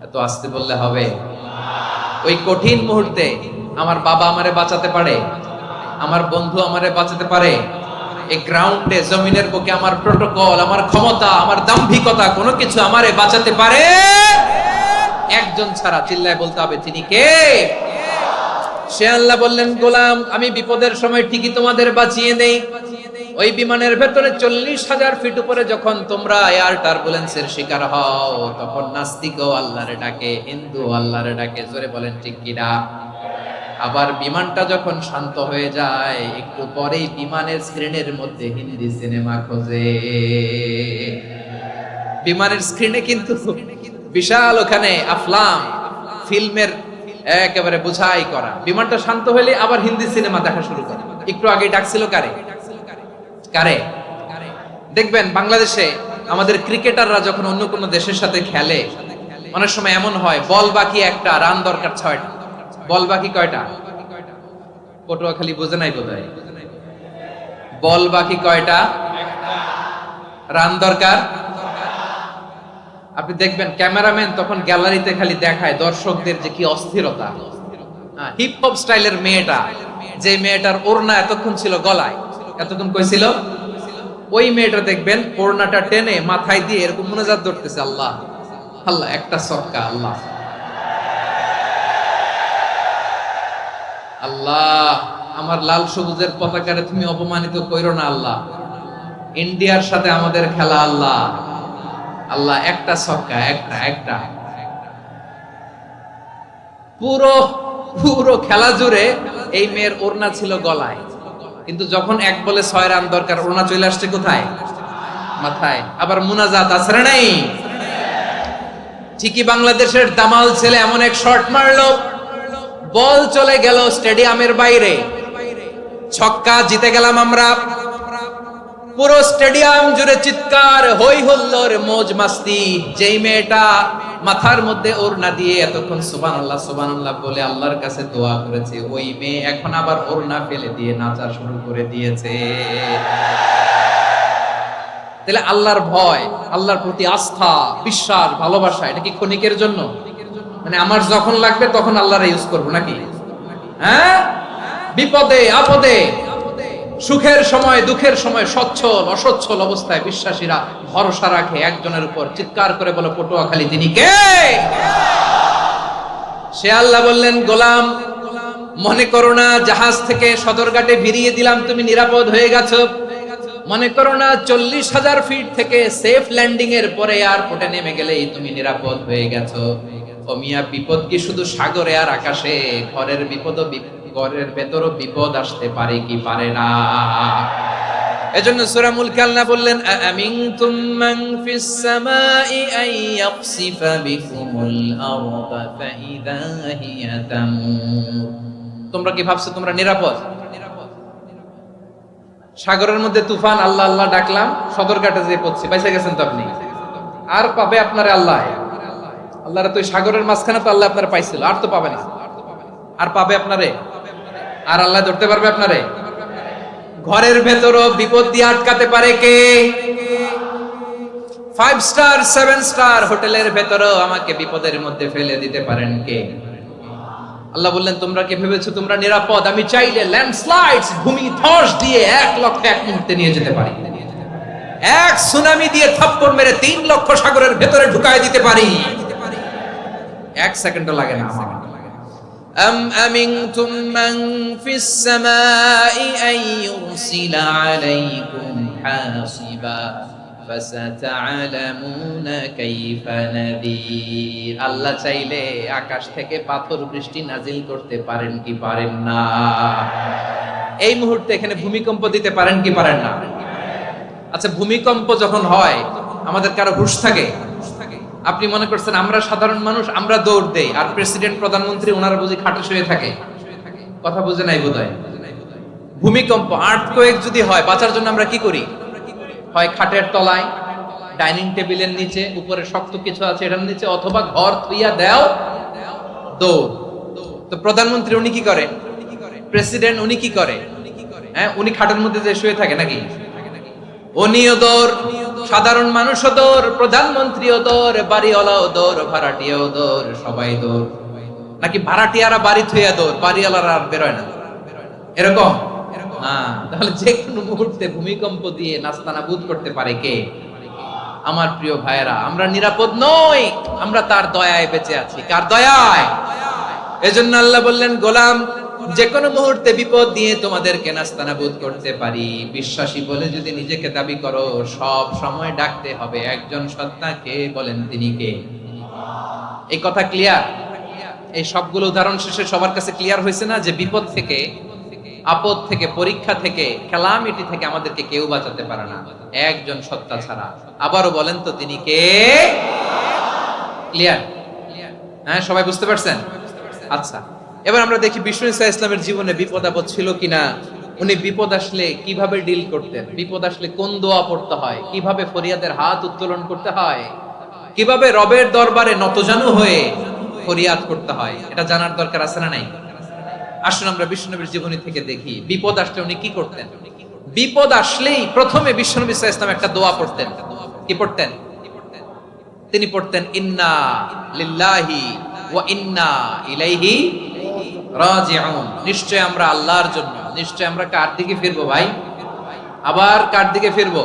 এত আস্তে বললে হবে? ওই কঠিন মুহূর্তে আমার বাবা আমারে বাঁচাতে পারে, আমার বন্ধু আমারে বাঁচাতে পারে। এই গ্রাউন্ডে, জমিনের বুকে আমার প্রোটোকল, আমার ক্ষমতা, আমার দাম্ভিকতা কোনো কিছু আমারে বাঁচাতে পারে? একজন ছাড়া। চিল্লায় বলতে হবে, তিনি কে? সে আল্লাহ। বললেন, গোলাম, আমি বিপদের সময় ঠিকই তোমাদের বাঁচিয়ে দেই। ওই বিমানের ভেতরে 40,000 ফিট উপরে যখন তোমরা এয়ার টার্বুলেন্সের শিকার হও, তখন নাস্তিকও আল্লাহরে ডাকে, হিন্দু আল্লাহরে ডাকে। জোরে বলেন ঠিক কিনা? আবার বিমানটা যখন শান্ত হয়ে যায়, একটু পরেই বিমানের স্ক্রিনের মধ্যে হিন্দি সিনেমা খোঁজে। বিমানের স্ক্রিনে কিন্তু বিশাল ওখানে আফলাম ফিল্মের একেবারে বুঝাই করা। বিমানটা শান্ত হলে আবার হিন্দি সিনেমা দেখা শুরু করে। একটু আগে ডাকছিল কারে? দেখবেন বাংলাদেশে আমাদের ক্রিকেটাররা যখন অন্য কোনো দেশের সাথে খেলে, অনেক সময় এমন হয়, বল বাকি একটা, রান দরকার 6টা। বল বাকি কয়টা? পটুয়াখালী বুঝে নাই বোধহয়। বল বাকি কয়টা? রান দরকার। আপনি দেখবেন ক্যামেরাম্যান তখন গ্যালারিতে খালি দেখায় দর্শকদের যে কি অস্থিরতা। হিপ হপ স্টাইলের মেয়েটা, যে মেয়েটার ওড়না এতক্ষণ ছিল গলায়, এতক্ষণ কই ছিল, ওই মেয়েটা দেখবেন ওড়নাটা টেনে মাথায় দিয়ে এরকম মুনাজাত ধরতেছে, আল্লাহ আল্লাহ, একটা সক্কা, আল্লাহ আল্লাহ, আমার লাল সবুজের পতাকারে তুমি অপমানিত কইরো না আল্লাহ, ইন্ডিয়ার সাথে আমাদের খেলা আল্লাহ আল্লাহ, একটা ছক্কা, একটা। পুরো খেলা জুড়ে এই মেয়ের ওড়না ছিল গলায়, কিন্তু যখন এক বলে 6 রান দরকার, ওড়না চলে আসছে কোথায়? মাথায়। আবার মুনাজাত আছে না নাই? ঠিকই বাংলাদেশের দামাল ছেলে এমন এক শট মারলো, বল চলে গেল স্টেডিয়ামের বাইরে, ছক্কা, জিতে গেলাম আমরা। পুরো স্টেডিয়াম জুড়ে চিৎকার, হই হুল্লোড়, মৌজ মাস্তি। যেই মেয়েটা মাথার মধ্যে ওড়না দিয়ে এতক্ষণ সুবহানাল্লাহ সুবহানাল্লাহ বলে আল্লাহর কাছে দোয়া করেছে, ওই মেয়ে এখন আবার ওড়না ফেলে দিয়ে নাচা শুরু করে দিয়েছে। তাহলে আল্লাহর ভয়, আল্লাহর প্রতি আস্থা, বিশ্বাস, ভালোবাসা, এটা কি ক্ষণিকের জন্য? মানে আমার যখন লাগবে তখন আল্লাহর ইউজ করব নাকি? হ্যাঁ, বিপদে আপদে, সুখের সময় দুঃখের সময়, সচ্ছল অসচ্ছল অবস্থায় বিশ্বাসীরা ভরসা রাখে একজনের উপর। চিৎকার করে বলো, পটুয়াখালী তিনি কে? সে আল্লাহ বললেন, গোলাম, মনে করো না জাহাজ থেকে সদরঘাটে ভিড়িয়ে দিলাম, তুমি নিরাপদ হয়ে গেছো। মনে করো না 40,000 ফিট থেকে সেফ ল্যান্ডিং এর পরে এয়ারপোর্টে নেমে গেলেই তুমি নিরাপদ হয়ে গেছো। ও মিয়া, বিপদ কি শুধু সাগরে আর আকাশে? ঘরের ভেতরও বিপদ আসতে পারে কি পারে না? এজন্য সূরা মুলক আল্লাহ বললেন, আমিনতুম মান ফিস সামাই আন ইয়াখসিফা বিকুমুল আরদা ফাইদা হিয়া তামুর। তোমরা কি ভাবছো তোমরা নিরাপদ? সাগরের মধ্যে তুফান, আল্লাহ আল্লাহ ডাকলাম, সদরঘাটে যেয়ে পড়ছে, বাইসা গেছেন তো আপনি। আর পাবে আপনারে আল্লাহ? আল্লাহর তো সাগরের মাঝখানে তো আল্লাহ আপনারা পাইছিল, আর তো পাবে না। আর পাবে আপনারে? আর আল্লাহ ধরতে পারবে আপনারে? ঘরের ভেতরও বিপদ দিয়ে আটকাতে পারে কে? 5 স্টার 7 স্টার হোটেলের ভেতরও আমাকে বিপদের মধ্যে ফেলে দিতে পারেন কে? আল্লাহ বললেন, তোমরা কি ভেবেছো তোমরা নিরাপদ? আমি চাইলে ল্যান্ডস্লাইডস, ভূমি ধস দিয়ে 1 লক্ষ এক মুহূর্তে নিয়ে যেতে পারি। এক সুনামি দিয়ে থাপ্পড় মেরে 3 লক্ষ সাগরের ভেতরে ঢুকায় দিতে পারি। 1 সেকেন্ডও লাগে না আমার। أم أمنتم من في السماء أن يرسل عليكم حاصبا فستعلمون كيف نذير। আল্লাহ চাইলে আকাশ থেকে পাথর বৃষ্টি নাজিল করতে পারেন কি পারেন না? এই মুহূর্তে এখানে ভূমিকম্প দিতে পারেন কি পারেন না? আচ্ছা, ভূমিকম্প যখন হয় আমাদের কারো হুঁশ থাকে? আপনি মনে করছেন আমরা সাধারণ মানুষ, আমরা দৌড় দেই, আর প্রেসিডেন্ট প্রধানমন্ত্রী ওনারা বুঝি খাটে শুয়ে থাকে? কথা বুঝে নাই বোধহয়। ভূমিকম্প, আর্থকোয়েক যদি হয়, বাঁচার জন্য আমরা কি করি? হয় খাটের তলায়, ডাইনিং টেবিলের নিচে, উপরে শক্ত কিছু আছে এটার নিচে, অথবা ঘর থুইয়া দেও দৌড়। তো প্রধানমন্ত্রী উনি কি করে? প্রেসিডেন্ট উনি কি করে? হ্যাঁ, উনি খাটের মধ্যে যে শুয়ে থাকে নাকি? উনিও দৌড়, সাধারণ মানুষও দৌড়, প্রধানমন্ত্রীও দৌড়, বাড়িওয়ালাও দৌড়, ভাড়াটিয়াও দৌড়, সবাই দৌড়। নাকি ভাড়াটিয়ারা বাড়ি থুইয়া দৌড়, বাড়িওয়ালারা আর বেরোয় না? এরকম না। তাহলে যে কোনো মুহূর্তে ভূমিকম্প দিয়ে নাস্তানাবুদ করতে পারে কে? আমার প্রিয় ভাইয়েরা, আমরা নিরাপদ নই, আমরা তার দয়ায় বেঁচে আছি। কার দয়ায়? এজন্য আল্লাহ বললেন, গোলাম, যে কোনো মুহূর্তে বিপদ দিয়ে তোমাদেরকে নাস্তানাবুদ করতে পারি। বিশ্বাসী বলে যদি নিজেকে দাবি করো, সব সময় ডাকতে হবে একজন সত্তাকে। বলেন তিনি কে? এই কথা ক্লিয়ার? এই সবগুলো উদাহরণ শেষে সবার কাছে ক্লিয়ার হয়েছে না যে বিপদ থেকে, আপদ থেকে, পরীক্ষা থেকে, ক্যালামিটি থেকে আমাদেরকে কেউ বাঁচাতে পারে না একজন সত্তা ছাড়া। আবারও বলেন তো তিনি কে? ক্লিয়ার? হ্যাঁ, সবাই বুঝতে পারছেন? আচ্ছা, এবার আমরা দেখি বিষ্ণু ঈসা ইসলামের জীবনে বিপদ আপদ ছিল কিনা। উনি বিপদ আসলে কিভাবে ডিল করতেন, বিপদ আসলে কোন দোয়া পড়তে হয়, কিভাবে ফরিয়াদের হাত উত্তোলন করতে হয়, কিভাবে রবের দরবারে নতজানু হয়ে ফরিয়াদ করতে হয়, এটা জানার দরকার আছে না নাই? আসুন আমরা বিষ্ণুনবীর জীবনী থেকে দেখি বিপদ আসলে উনি কি করতেন। বিপদ আসলেই প্রথমে বিষ্ণুনবী সাল্লাল্লাহু আলাইহি ওয়াসাল্লাম একটা দোয়া পড়তেন। কি পড়তেন? তিনি পড়তেন, ইন্না লিল্লাহি ওয়া ইন্না ইলাইহি রাজিউন। নিশ্চয় আমরা আল্লাহর জন্য, নিশ্চয় আমরা কার দিকে ফিরবো ভাই? আবার কার দিকে ফিরবো?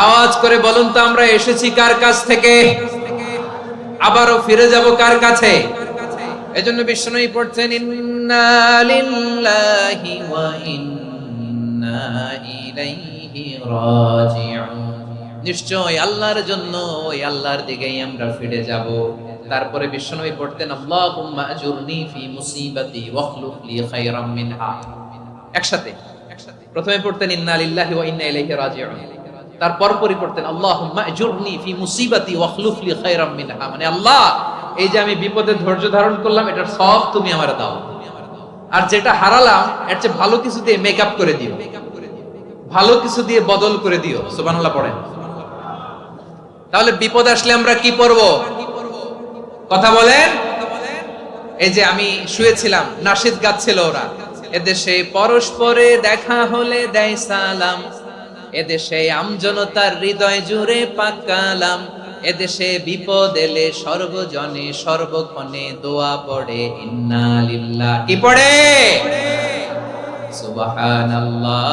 আওয়াজ করে বলুন তো, আমরা এসেছি কার কাছ থেকে, আবারও ফিরে যাব কার কাছে? এজন্য বিষ্ণুই পড়ছেন, ইন্না লিল্লাহি ওয়া ইন্না ইলাইহি রাজিউন। নিশ্চয় আল্লাহর জন্য, ওই আল্লাহর দিকেই আমরা ফিরে যাব। তারপরে বিষ্ণুই পড়তেন, আল্লাহুম্মা আজুরনি ফি মুসিবাতি ওয়াখলুফ লি খায়রাম মিনহা। একসাথে প্রথমে পড়তেন ইন্না লিল্লাহি ওয়া ইন্না ইলাইহি রাজিউন, তারপর পড়তেন আল্লাহুম্মা আজুরনি ফি মুসিবাতি ওয়াখলুফ লি খায়রাম মিনহা। মানে আল্লাহ, এই যে আমি বিপদে ধৈর্য ধারণ করলাম, এটার সব তুমি আমারে দাও, আর যেটা হারালাম এর চেয়ে ভালো কিছু দিয়ে মেকআপ করে দিও, ভালো কিছু দিয়ে বদল করে দিও। সুবহানাল্লাহ পড়েন। তাহলে বিপদ আসলে আমরা কি পড়ব? কথা বলেন। এই যে আমি শুয়েছিলাম, নাশিদ গাচ্ছিল ওরা, এদেশে পরস্পরে দেখা হলে দেয় সালাম, এদেশে আমজনতার হৃদয় জুড়ে পাক কালাম, এদেশে বিপদ এলে সর্বজনে সর্বক্ষণে দোয়া পড়ে ইন্না লিল্লাহ। কি পড়ে? সুবহানাল্লাহ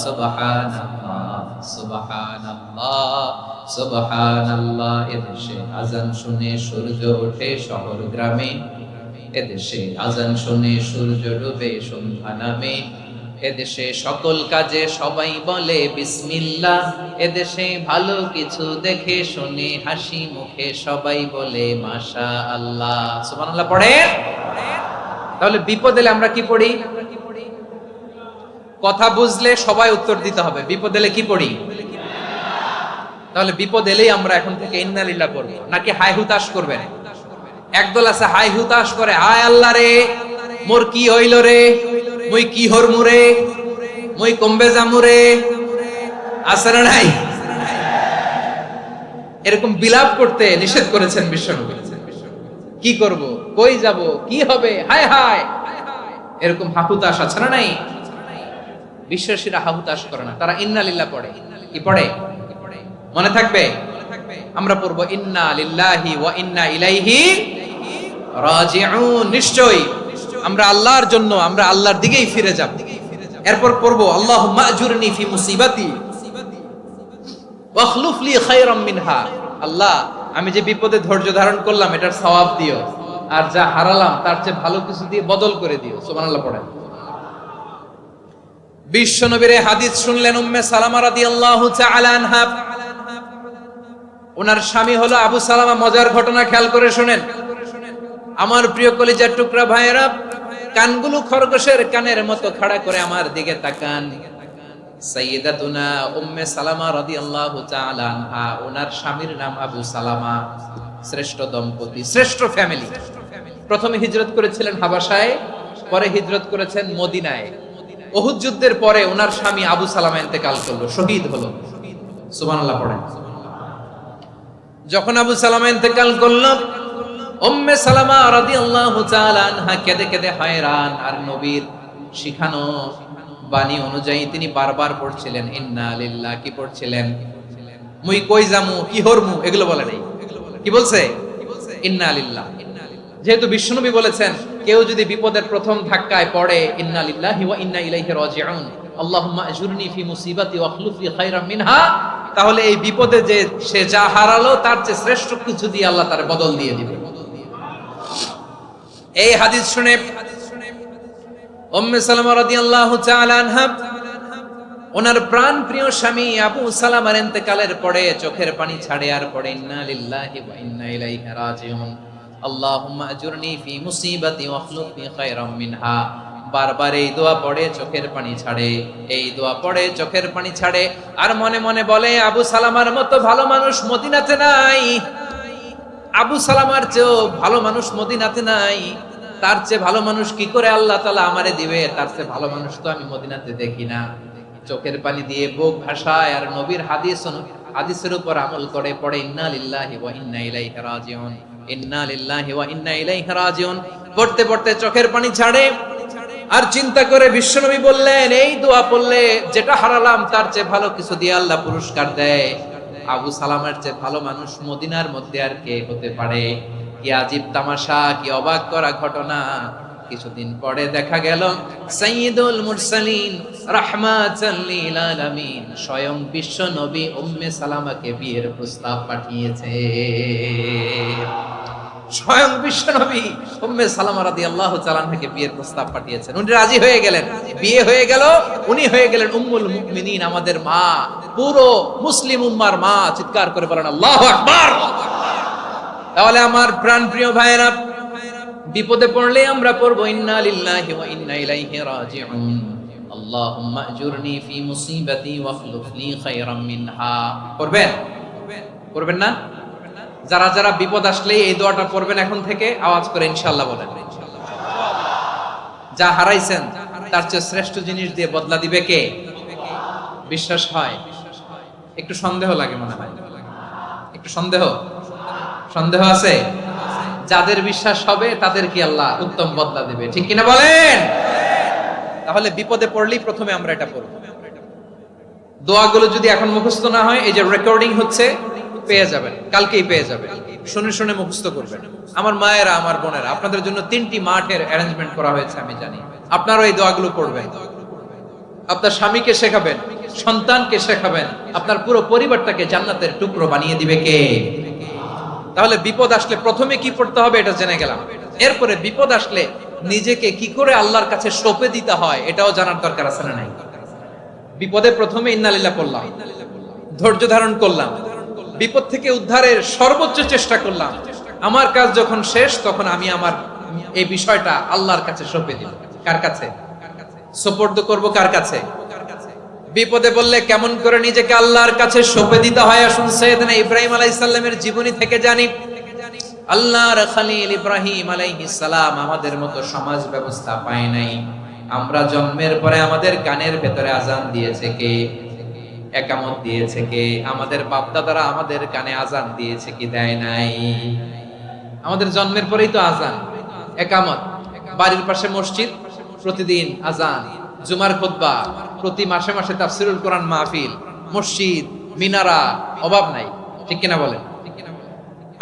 সুবহানাল্লাহ সুবহানাল্লাহ সুবহানাল্লাহ। এদেশে আজান শুনে সূর্য ওঠে শহর গ্রামে, এদেশে আজান শুনে সূর্য ডুবে সন্ধ্যা নামে, এদেশে সকল কাজে সবাই বলে বিসমিল্লাহ, এদেশে ভালো কিছু দেখে শুনে হাসি মুখে সবাই বলে মাশাআল্লাহ। সুবহানাল্লাহ পড়েন। তাহলে বিপদ এলে আমরা কি পড়ি? কথা বুঝলে সবাই উত্তর দিতে হবে, বিপদ এলে কি পড়ি? তাহলে বিপদ এলেই আমরা এখন থেকে ইন্না লিল্লাহ পড়ব, নাকি হাই হুতাশ করবেন? একদল আছে হাই হুতাশ করে, হায় আল্লাহ রে মোর কি হইল রে, মুই কি হরমু রে, মুই কমবে জামু রে, আছে না নাই? এরকম বিলাপ করতে নিষেধ করেছেন বিশ্বনবী। কি করব, কই যাব, কি হবে, হায় হায়, এরকম হাহুতাশ আছে না নাই? বিশ্বাসীরা হাহুতাশ করে না, তারা ইন্না লিল্লাহ পড়ে। কি পড়ে মনে থাকবে? আমরা পড়বো ইন্না লিল্লাহি ওয়া ইন্না ইলাইহি রাজিউন। নিশ্চয়ই আমরা আল্লাহর জন্য, আমরা আল্লাহর দিকেই ফিরে যাব। এরপর পড়বো আল্লাহুম্মা আজুরনি ফি মুসিবাতি ওয়াখলুফ লি খায়রাম মিনহা। আল্লাহ, আমি যে বিপদে ধৈর্য ধারণ করলাম এটার সওয়াব দিও, আর যা হারালাম তার চেয়ে ভালো কিছু দিয়ে বদল করে দিও। সুবহানাল্লাহ পড়েন। বিশ্বনবীর হাদিস শুনলেন উম্মে সালামা রাদিয়াল্লাহু তাআলা আনহা। ওনার স্বামী হলো আবু সালামা। মজার ঘটনা খেয়াল করে শুনেন আমার প্রিয় কলিজার টুকরা ভাইয়েরা। কানগুলো খরগোশের কানের মতো খাড়া করে আমার দিকে তাকান। সাইয়্যিদাতুনা উম্মে সালামা রাদিয়াল্লাহু তাআলা আনহা, ওনার স্বামীর নাম আবু সালামা। শ্রেষ্ঠ দম্পতি, শ্রেষ্ঠ ফ্যামিলি। প্রথমে হিজরত করেছিলেন হাবাসায়, পরে হিজরত করেছেন মদিনায়। উহুদ যুদ্ধের পরে ওনার স্বামী আবু সালামা ইন্তেকাল করলো, শহীদ হলো। সুবহানাল্লাহ পড়েন। যখন আবু সালামা ইন্তেকাল করলো, উম্মে সালামা রাদিয়াল্লাহু তাআলা আনহা কেঁদে কেঁদে হয়রান। আর নবীর শিখানো বাণী অনুযায়ী তিনি বারবার পড়ছিলেন ইন্না লিল্লাহ। কি পড়ছিলেন? মুই কই জামু, কি হরমু, এগুলো বলে নাই। কি বলছে? ইন্না লিল্লাহ। যেহেতু বিশ্বনবী বলেছেন কেউ যদি বিপদের প্রথম ধাক্কায় পড়ে ইন্না লিল্লাহি ওয়া ইন্না ইলাইহি রাজিউন, আল্লাহুম্মা আজুরনি ফি মুসিবাতি ওয়া আখলুফ লি খায়রাম মিনহা, তাহলে এই বিপদে যে সে যা হারালো তার চেয়ে শ্রেষ্ঠ কিছু দিয়ে আল্লাহ তার বদল দিয়ে দিবে। এই হাদিস শুনে উম্মে সালামা রাদিয়াল্লাহু তাআলা আনহা ওনার প্রাণ প্রিয় স্বামী আবু সালামার ইন্তেকালের পরে চোখের পানি ছাড়ে আর পড়ে ইন্না লিল্লাহি ওয়া ইন্না ইলাইহি রাজিউন, আল্লাহুম্মা আজুরনি ফি মুসিবাতি ওয়া আখলুফ লি খায়রাম মিনহা। বারবার এই দোয়া পড়ে চোখের পানি ছাড়ে, এই দোয়া পড়ে চোখের পানি ছাড়ে। আর মনে মনে বলে আবু সালামার মতো ভালো মানুষ মদিনাতে নাই, আবু সালামার চেয়েও ভালো মানুষ মদিনাতে নাই। তার চেয়ে ভালো মানুষ কি করে আল্লাহ তাআলা আমারে দিবে? তার চেয়ে ভালো মানুষ তো আমি মদিনাতে দেখি না। চোখের পানি দিয়ে বুক ভাসায় আর নবীর হাদিসের উপর আমল করে পড়ে ইন্না লিল্লাহি ওয়া ইন্না ইলাইহি রাজিউন, ইন্না লিল্লাহি ওয়া ইন্না ইলাইহি রাজিউন। পড়তে পড়তে চোখের পানি ছাড়ে আর চিন্তা করে বিশ্বনবী বললেন এই দোয়া পড়লে যেটা হারালাম তার চেয়ে ভালো কিছু দিয়ে আল্লাহ পুরস্কার দেয়। আবু সালামার চেয়ে ভালো মানুষ মদিনার মধ্যে আর কে হতে পারে? কি আজীব তামাশা, কি অবাক করা ঘটনা। কিছুদিন পরে দেখা গেল সাইয়্যিদুল মুরসালিন রাহমাতাল লিল আলামিন স্বয়ং বিশ্ব নবী উম্মে সালামাকে বিয়ের প্রস্তাব পাঠিয়েছে। স্বয়ং বিশ্ব নবী উম্মে সালামা রাদিয়াল্লাহু তাআলা আনহাকে বিয়ের প্রস্তাব পাঠিয়েছেন। উনি রাজি হয়ে গেলেন, বিয়ে হয়ে গেল। উনি হয়ে গেলেন উম্মুল মুমিনিন, আমাদের মা, পুরো মুসলিম উম্মার মা। চিৎকার করে বলেন আল্লাহু আকবার। তাহলে আমার প্রাণ প্রিয় ভাইরা, বিপদে পড়লে আমরা পড়বো ইন্না লিল্লাহি ওয়া ইন্না ইলাইহি রাজিউন, আল্লাহুম্মা আজুরনি ফি মুসিবাতি ওয়া আখলুফ লি খায়রাম মিনহা। পড়বেন? পড়বেন না? যারা যারা বিপদ আসলে এই দোয়াটা পড়বেন এখন থেকে আওয়াজ করে ইনশাআল্লাহ বলেন। যা হারাইছেন তার চেয়ে শ্রেষ্ঠ জিনিস দিয়ে বদলা দিবে কে? বিশ্বাস হয়? একটু সন্দেহ লাগে মনে হয়, একটু সন্দেহ আছে? যাদের বিশ্বাস হবে তাদের কি আল্লাহ উত্তম বদলা দেবে, ঠিক কিনা বলেন? তাহলে বিপদে পড়লেই প্রথমে আমরা এটা পড়ব। দোয়াগুলো যদি এখন মুখস্থ না হয়, এই যে রেকর্ডিং হচ্ছে পেয়ে যাবেন, কালকেই পেয়ে যাবেন। শুনে শুনে মুখস্থ করবেন। আমার মায়েরা, আমার বোনেরা, আপনাদের জন্য 3টি মাঠের অ্যারেঞ্জমেন্ট করা হয়েছে, আমি জানি। আপনারাও এই দোয়াগুলো পড়বেন। আপনার স্বামীকে শেখাবেন, সন্তানকে শেখাবেন, আপনার পুরো পরিবারটাকে জান্নাতের টুকরো বানিয়ে দিবে কে? তাহলে বিপদ আসলে প্রথমে কি পড়তে হবে এটা জেনে গেলাম। এরপরে বিপদ আসলে নিজেকে কি করে আল্লাহর কাছে সঁপে দিতে হয় এটাও জানার দরকার আছে না নাই? বিপদে প্রথমে ইন্না লিল্লাহ পড়লাম, ধৈর্য ধারণ করলাম, বিপদ থেকে উদ্ধারের সর্বোচ্চ চেষ্টা করলাম। আমার কাজ যখন শেষ তখন আমি আমার এই বিষয়টা আল্লাহর কাছে সঁপে দিব। কার কাছে সুপর্দ করব? কার কাছে? বিপদে বললে কেমন করে নিজেকে আল্লাহর কাছে সঁপে দিতে হয় আসুন সাইয়েদনা ইব্রাহিম আলাইহিস সালামের জীবনী থেকে জানি। আল্লাহর খলিল ইব্রাহিম আলাইহিস সালাম আমাদের মতো সমাজ ব্যবস্থা পায় নাই। আমরা জন্মের পরে আমাদের কানের ভেতরে আজান দিয়েছে কে? একামত দিয়েছে কে? আমাদের বাপদাদারা আমাদের কানে আজান দিয়েছে কি দেয় নাই? আমাদের জন্মের পরেই তো আজান, একামত। বাড়ির পাশে মসজিদ, প্রতিদিন আজান, জুমার খুতবা, প্রতি মাসে মাসে তাফসিরুল কোরআন মাহফিল, মসজিদ, মিনারা, অভাব নাই, ঠিক কিনা বলেন?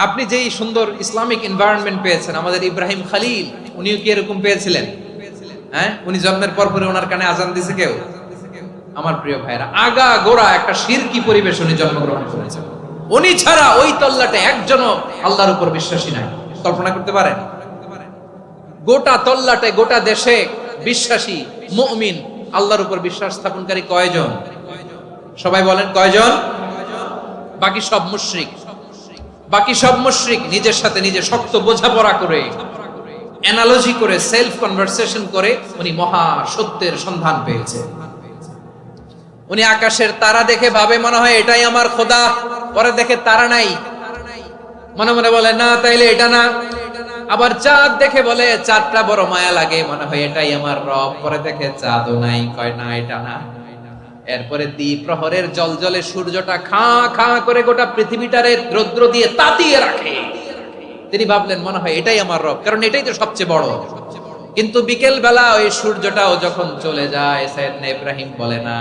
আপনি যেই সুন্দর ইসলামিক এনভায়রনমেন্ট পেয়েছেন, আমাদের ইব্রাহিম খলিল উনিও কি এরকম পেয়েছিলেন? হ্যাঁ, উনি জন্মের পর পরে ওনার কানে আজান দিয়েছে কেউ? আমার প্রিয় ভাইরা, আগা গোড়া একটা শিরকি পরিবেশ উনি জন্মগ্রহণ করেছেন। উনি ছাড়া ওই তল্লাটে একজনও আল্লাহর উপর বিশ্বাসী নাই। কল্পনা করতে পারেন? গোটা তল্লাটে, গোটা দেশে বিশ্বাসী মুমিন, আল্লাহর উপর বিশ্বাস স্থাপনকারী কয়জন? সবাই বলেন কয়জন? বাকি সব মুশরিক। বাকি সব মুশরিক নিজের সাথে নিজে শক্ত বোঝাপড়া করে অ্যানালজি করে, সেলফ কনভারসেশন করে উনি মহা সত্যের সন্ধান পেয়েছে। উনি আকাশের তারা দেখে ভাবে মনে হয় এটাই আমার খোদা, পরে দেখে তারা নাই, মনে মনে বলে না তাইলে এটা না। আবার চাঁদ দেখে বলে চাঁদটা বড় মায়া লাগে, মনে হয় এটাই আমার রব, পরে দেখে চাঁদও নাই, কয় না এটা না। এরপরে দ্বীপ প্রহরের জলজলে সূর্যটা খাঁ খাঁ করে গোটা পৃথিবীটারে রৌদ্র দিয়ে তাতিয়ে রাখে। তিনি ভাবলেন মনে হয় এটাই আমার রব, কারণ এটাই তো সবচেয়ে বড়। কিন্তু বিকেল বেলা ওই সূর্যটাও যখন চলে যায়, সাইয়েদনা ইব্রাহিম বলে না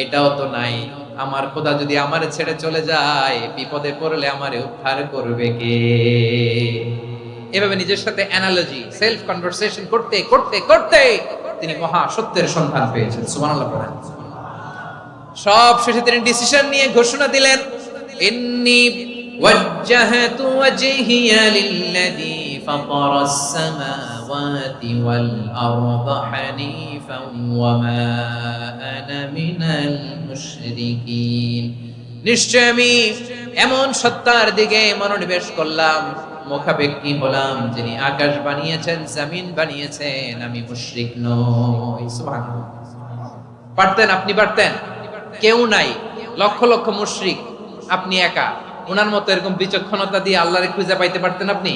এটাও তো নাই, আমার খোদা যদি আমারে ছেড়ে চলে যায়, বিপদে পড়লে আমারে উদ্ধার করবে কে? এভাবে নিজের সাথে অ্যানালজি, সেলফ কনভারসেশন করতে করতে করতে তিনি মহা সত্যের সন্ধান পেয়েছেন। সুবহানাল্লাহ পড়েন। সব শেষে তিনি ডিসিশন নিয়ে ঘোষণা দিলেন, ইন্নী ওয়াজ্জাহাতু ওয়াজহিয়া লিল্লাযী ফাতারাস সামাওয়াতি ওয়াল আরদা হানিফান ওয়া মা আনা মিনাল মুশরিকিন। নিশ্চয় আমি এমন সত্তার দিকে মনোনিবেশ করলাম, মুখাপেক্ষী হলাম, যিনি আকাশ বানিয়েছেন, জমিন বানিয়েছেন, আমি মুশরিক নই। সুবহানাল্লাহ। পারতেন, আপনি পারতেন? কেউ নাই, লক্ষ লক্ষ মুশরিক, আপনি একা। ওনার মতো এরকম বিচক্ষণতা দিয়ে আল্লাহরে খুঁজে পাইতে পারতেন আপনি?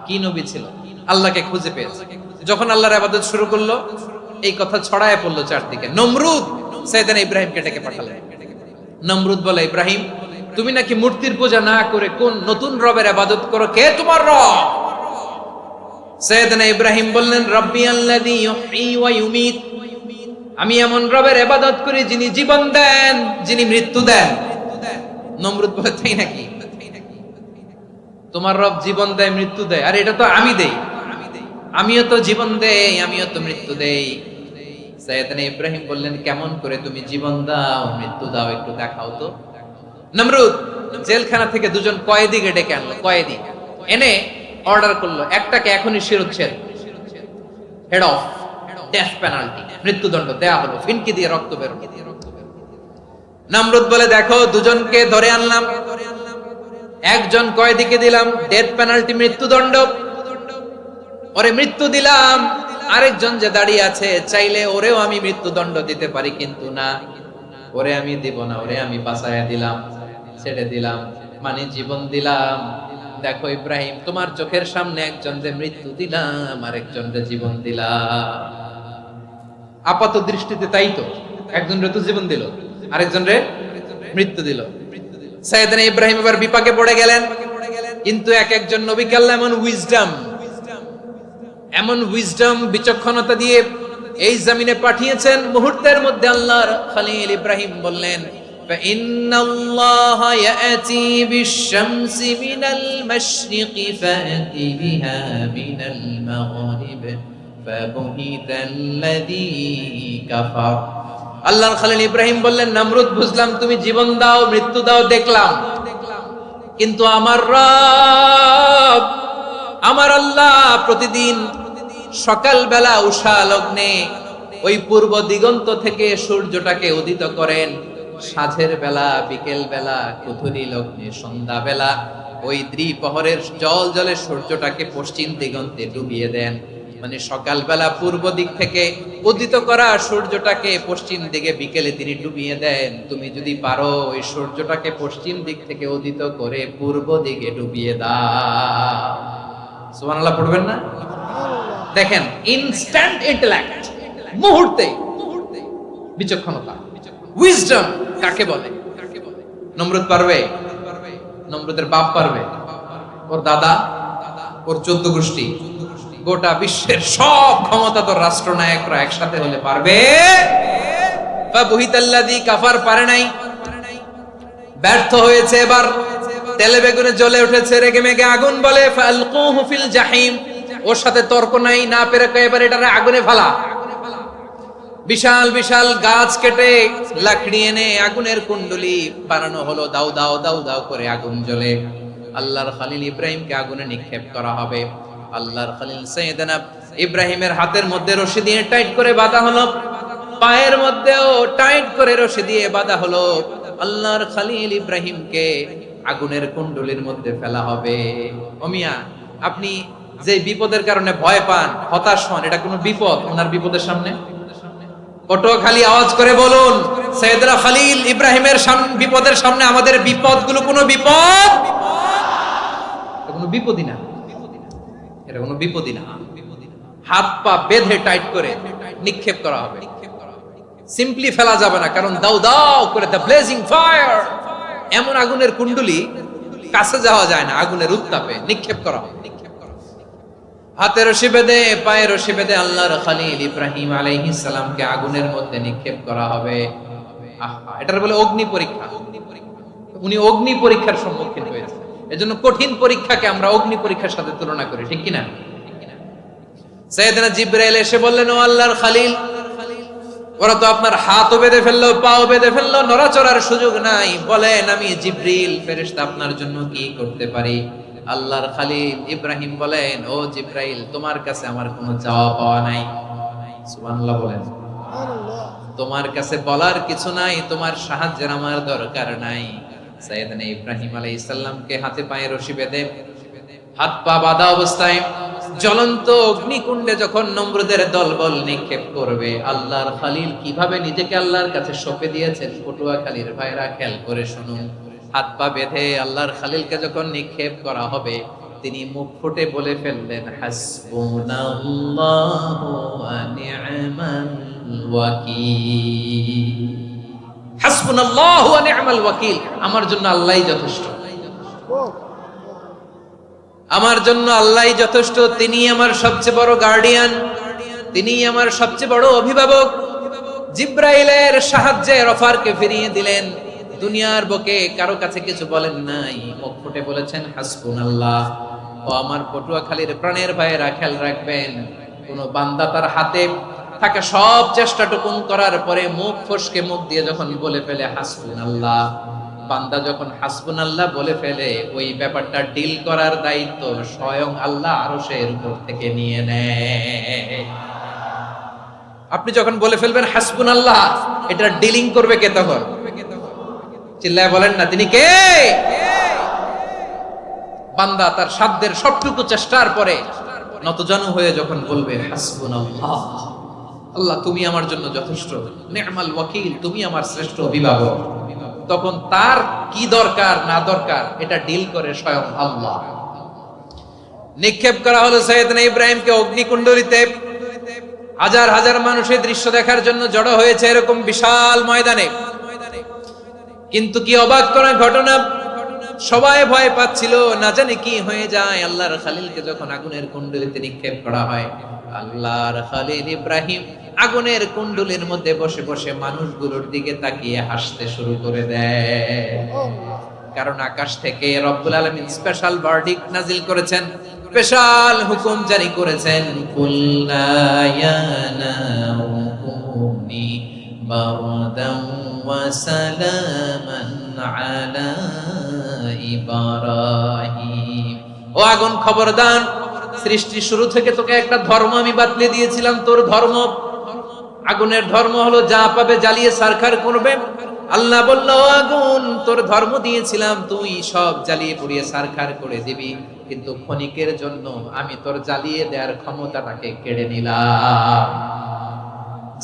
কি নবী ছিল, আল্লাহকে খুঁজে পেয়েছে। যখন আল্লাহর ইবাদত শুরু করলো, এই কথা ছড়ায় পড়লো চারদিকে। নমরুদ সাইয়েদনা ইব্রাহিমকে ডেকে পাঠালেন। নমরুদ বলে, ইব্রাহিম তুমি নাকি মূর্তির পূজা না করে কোন নতুন রবের ইবাদত করো, কে তোমার রব? সাইয়েদনা ইব্রাহিম বললেন, রব্বি আল্লাযী ইউহয়ী ওয়া ইউমীত, আমি এমন রবের ইবাদত করি যিনি জীবন দেন, যিনি মৃত্যু দেন। নমরুদ বলে, তাই নাকি? তোমার রব জীবন দেয়, মৃত্যু দেয়, আর এটা তো আমি দেই, আমিও তো জীবন দেই, আমিও তো মৃত্যু দেই। সাইয়েদনা ইব্রাহিম বললেন, কেমন করে তুমি জীবন দাও, মৃত্যু দাও, একটু দেখাও তো। নমরুদ জেলখানা থেকে দুজন কয়েদিকে ডেকে আনলো, কয়েদি এনে অর্ডার করলো, একটাকে এখনই শিরোচ্ছেদ, হেড অফ, ডেথ পেনাল্টি, মৃত্যুদণ্ড দেয়া হলো, ফিনকি দিয়ে রক্ত বের হলো। নমরুদ বলে, দেখো দুজনকে ধরে আনলাম, একজন কয়েদিকে দিলাম ডেথ পেনাল্টি, মৃত্যুদণ্ড, ওরে মৃত্যু দিলাম। আরেকজন যে দাঁড়িয়ে আছে, চাইলে ওরেও আমি মৃত্যুদণ্ড দিতে পারি, কিন্তু না, ওরে আমি দিব না, ওরে আমি বাঁচাইয়া দিলাম, ছেড়ে দিলাম, মানে জীবন দিলাম। দেখো ইব্রাহিম, তোমার চোখের সামনে একজন যে মৃত্যু দিলাম, আরেকজন যে জীবন দিলাম। আপাত দৃষ্টিতে তাই তো, একজন রে তো জীবন দিল, আরেকজন রে মৃত্যু দিল। সাইয়েদনা ইব্রাহিম এবার বিপাকে পড়ে গেলেন। কিন্তু এক একজন নবীকে আল্লাহ এমন উইজডম বিচক্ষণতা দিয়ে এই জমিনে পাঠিয়েছেন, মুহূর্তের মধ্যে আল্লাহর খলিল ইব্রাহিম বললেন, ফাইন্নাল্লাহা ইয়াতি বিশ-শামসি মিনাল মাশরিকি ফাতি বিহা মিনাল মাগরিব ফাবুহিতাল্লাযী কাফার। আল্লাহর খলিল ইব্রাহিম বললেন, নমরুদ বুঝলাম তুমি জীবন দাও, মৃত্যু দাও, দেখলাম, কিন্তু আমার রব, আমার আল্লাহ প্রতিদিন সকাল বেলা উষা লগ্নে ওই পূর্ব দিগন্ত থেকে সূর্যটাকে উদিত করেন, সাঁঝের বেলা, বিকেল বেলা, কুথুরি লগ্নে, সন্ধ্যা বেলা ওই দ্বিপ্রহরের জল জলে সূর্যটাকে পশ্চিম দিগন্তে ডুবিয়ে দেন। মানে সকাল বেলা পূর্ব দিক থেকে উদিত করা সূর্যটাকে পশ্চিম দিকে বিকেলে তিনি ডুবিয়ে দেন। তুমি যদি পারো ওই সূর্যটাকে পশ্চিম দিক থেকে উদিত করে পূর্ব দিকে ডুবিয়ে দাও। সুবহানাল্লাহ পড়বেন না? দেখেন, ইনস্ট্যান্ট ইন্টেলেক্ট, মুহূর্তে বিচক্ষণতা, উইজডম কাকে বলে? নমরুদ পারবে? নমরুদের বাপ পারবে? ওর দাদা, ওর 14 গোষ্ঠী, গোটা বিশ্বের সব ক্ষমতাধর রাষ্ট্রনায়করা একসাথে হলে পারবে? ফাবুহিতাল্লাযী কাফার পারে নাই, ব্যর্থ হয়েছে। এবার তেলে বেগুনে জ্বলে উঠেছে, রেগে মেগে আগুন বলে, ফালকুহু ফিল জাহিম। ওর সাথে তর্ক নাই, না পেরে এবার এটারে আগুনে ফেলা। বিশাল বিশাল গাছ কেটে লাকড়ি এনে আগুনের কুণ্ডলি বানানো হলো, দাও দাও দাও দাও করে আগুন জ্বলে। আল্লাহর খলিল ইব্রাহিমকে আগুনে নিক্ষেপ করা হবে। আল্লাহর খলিল সাইয়েদনা ইব্রাহিমের হাতের মধ্যে রশি দিয়ে টাইট করে বাঁধা হলো, পায়ের মধ্যেও টাইট করে রশি দিয়ে বাঁধা হলো। আল্লাহর খলিল ইব্রাহিমকে আগুনের কুণ্ডলির মধ্যে ফেলা হবে। ও মিয়া, আপনি যে বিপদের কারণে ভয় পান, হতাশ হন, এটা কোনো বিপদ ওনার বিপদের সামনে? পটুয়াখালী আওয়াজ করে বলুন, সৈয়দনা খলিল ইব্রাহিমের বিপদের সামনে আমাদের বিপদগুলো কোনো বিপদ? কোনো বিপদই না, এটা কোনো বিপদই না। হাত পা বেঁধে টাইট করে নিক্ষেপ করা হবে, সিম্পলি ফেলা যাবে না, কারণ দাও দাও করে দ্য ব্লেজিং ফায়ার, এমন আগুনের কুণ্ডলি, কাছে যাওয়া যায় না, আগুনের উত্তাপে নিক্ষেপ করা হবে। হাতে রশি বেঁধে পায়ে রশি বেঁধে আল্লাহর খলিল ইব্রাহিম আলাইহিস সালামকে আগুনের মধ্যে নিক্ষেপ করা হবে। এটার বলে অগ্নি পরীক্ষা। উনি অগ্নি পরীক্ষার সম্মুখীন হয়েছে, এজন্য কঠিন পরীক্ষাকে আমরা অগ্নি পরীক্ষার সাথে তুলনা করি, ঠিক কিনা? সাইয়েদনা জিবরাইল এসে বললেন, ও আল্লাহর খলিল, ওরা তো আপনার হাতও বেঁধে ফেললো, পাও বেঁধে ফেললো, নড়াচড়ার সুযোগ নাই, বলেন আমি জিবরিল ফেরেশতা আপনার জন্য কি করতে পারি? আল্লাহর খলিল ইব্রাহিম বলেন, ও জিবরাইল, তোমার কাছে আমার কোনো চাওয়া পাওয়া নাই। সুবহানাল্লাহ বলেন। তোমার কাছে বলার কিছু নাই, তোমার সাহায্যের আমার দরকার নাই। সাইয়েদনা ইব্রাহিম আলাইহিস সালামকে হাতে পায়ে রশি বেঁধে হাত পা বাঁধা অবস্থায় জ্বলন্ত অগ্নিকুণ্ডে যখন নমরুদের দলবল নিক্ষেপ করবে, আল্লাহর খলিল কিভাবে নিজেকে আল্লাহর কাছে সঁপে দিয়েছেন, পটুয়াখালীর ভাইরা খেয়াল করে শুনুন। হাত পা বেঁধে আল্লাহর খলিলকে যখন নিক্ষেপ করা হবে, তিনি মুখ ফুটে বলে ফেললেন, হাসবুনাল্লাহু ওয়া নি'মাল ওয়াকিল। হাসবুনাল্লাহু ওয়া নি'মাল ওয়াকিল, আমার জন্য আল্লাহই যথেষ্ট, আমার জন্য আল্লাহই যথেষ্ট, তিনি আমার সবচেয়ে বড় গার্ডিয়ান, তিনি আমার সবচেয়ে বড় অভিভাবক। জিবরাইলের সাহায্যে অফারকে ফিরিয়ে দিলেন, দুনিয়ার বুকে কারো কাছে কিছু বলেন নাই, মুখ ফুটে বলেছেন হাসবুনাল্লাহ। ও আমার পটুয়াখালীর প্রাণের ভাইয়েরা, খেয়াল রাখবেন, কোন বান্দা তার হাতে থাকা সব চেষ্টাটুকুন করার পরে মুখ ফসকে মুখ দিয়ে যখন বলে ফেলে হাসবুনাল্লাহ, বান্দা যখন হাসবুনাল্লাহ বলে ফেলে, ওই ব্যাপারটা ডিল করার দায়িত্ব স্বয়ং আল্লাহ আরশের উপর থেকে নিয়ে নেয়। আপনি যখন বলে ফেলবেন হাসবুনাল্লাহ, এটা ডিলিং করবে কে তখন? চিল্লায় বলেন না, তিনি কে? বান্দা তার সাধ্যের সবটুকু চেষ্টার পরে নতজানু হয়ে যখন বলবে হাসবুনাল্লাহ, আল্লাহ তুমি আমার জন্য যথেষ্ট, নি'মাল ওয়াকিল, তুমি আমার শ্রেষ্ঠ অভিভাবক, তখন তার কি দরকার না দরকার এটা ডিল করে স্বয়ং আল্লাহ। নিক্ষেপ করা হলো সাইয়েদনা ইব্রাহিমকে অগ্নিকুণ্ডলিতে। হাজার হাজার মানুষের দৃশ্য দেখার জন্য জড়ো হয়েছে এরকম বিশাল ময়দানে। কিন্তু কি অবাক করা ঘটনা, সবাই ভয় পাচ্ছিল, না জানে কি হয়ে যায়। আল্লাহর খলিলকে যখন আগুনের কুণ্ডলিতে নিক্ষেপ করা হয়, আল্লাহর খলিল ইব্রাহিম আগুনের কুণ্ডলীর মধ্যে বসে বসে মানুষগুলোর দিকে তাকিয়ে হাসতে শুরু করে দেয়। কারণ আকাশ থেকে রব্বুল আলামিন স্পেশাল ভার্ডিক্ট নাজিল করেছেন, স্পেশাল হুকুম জারি করেছেন, কুল্লা ইয়া নারু কুনি বারদান ওয়া সালামান আলা ইব্রাহিম। ও আগুন, খবরদার, সৃষ্টি শুরু থেকে তোকে একটা ধর্ম আমি বাতলে দিয়েছিলাম, তোর ধর্ম, আগুনের ধর্ম হলো যা পাবে জ্বালিয়ে সারখার করবে। আল্লাহ বলল, আগুন, তোর ধর্ম দিয়েছিলাম, তুই সব জ্বালিয়ে পুড়িয়ে সারখার করে দিবি, কিন্তু ক্ষণিকের জন্য আমি তোর জ্বালিয়ে দেওয়ার ক্ষমতাটাকে কেড়ে নিলাম,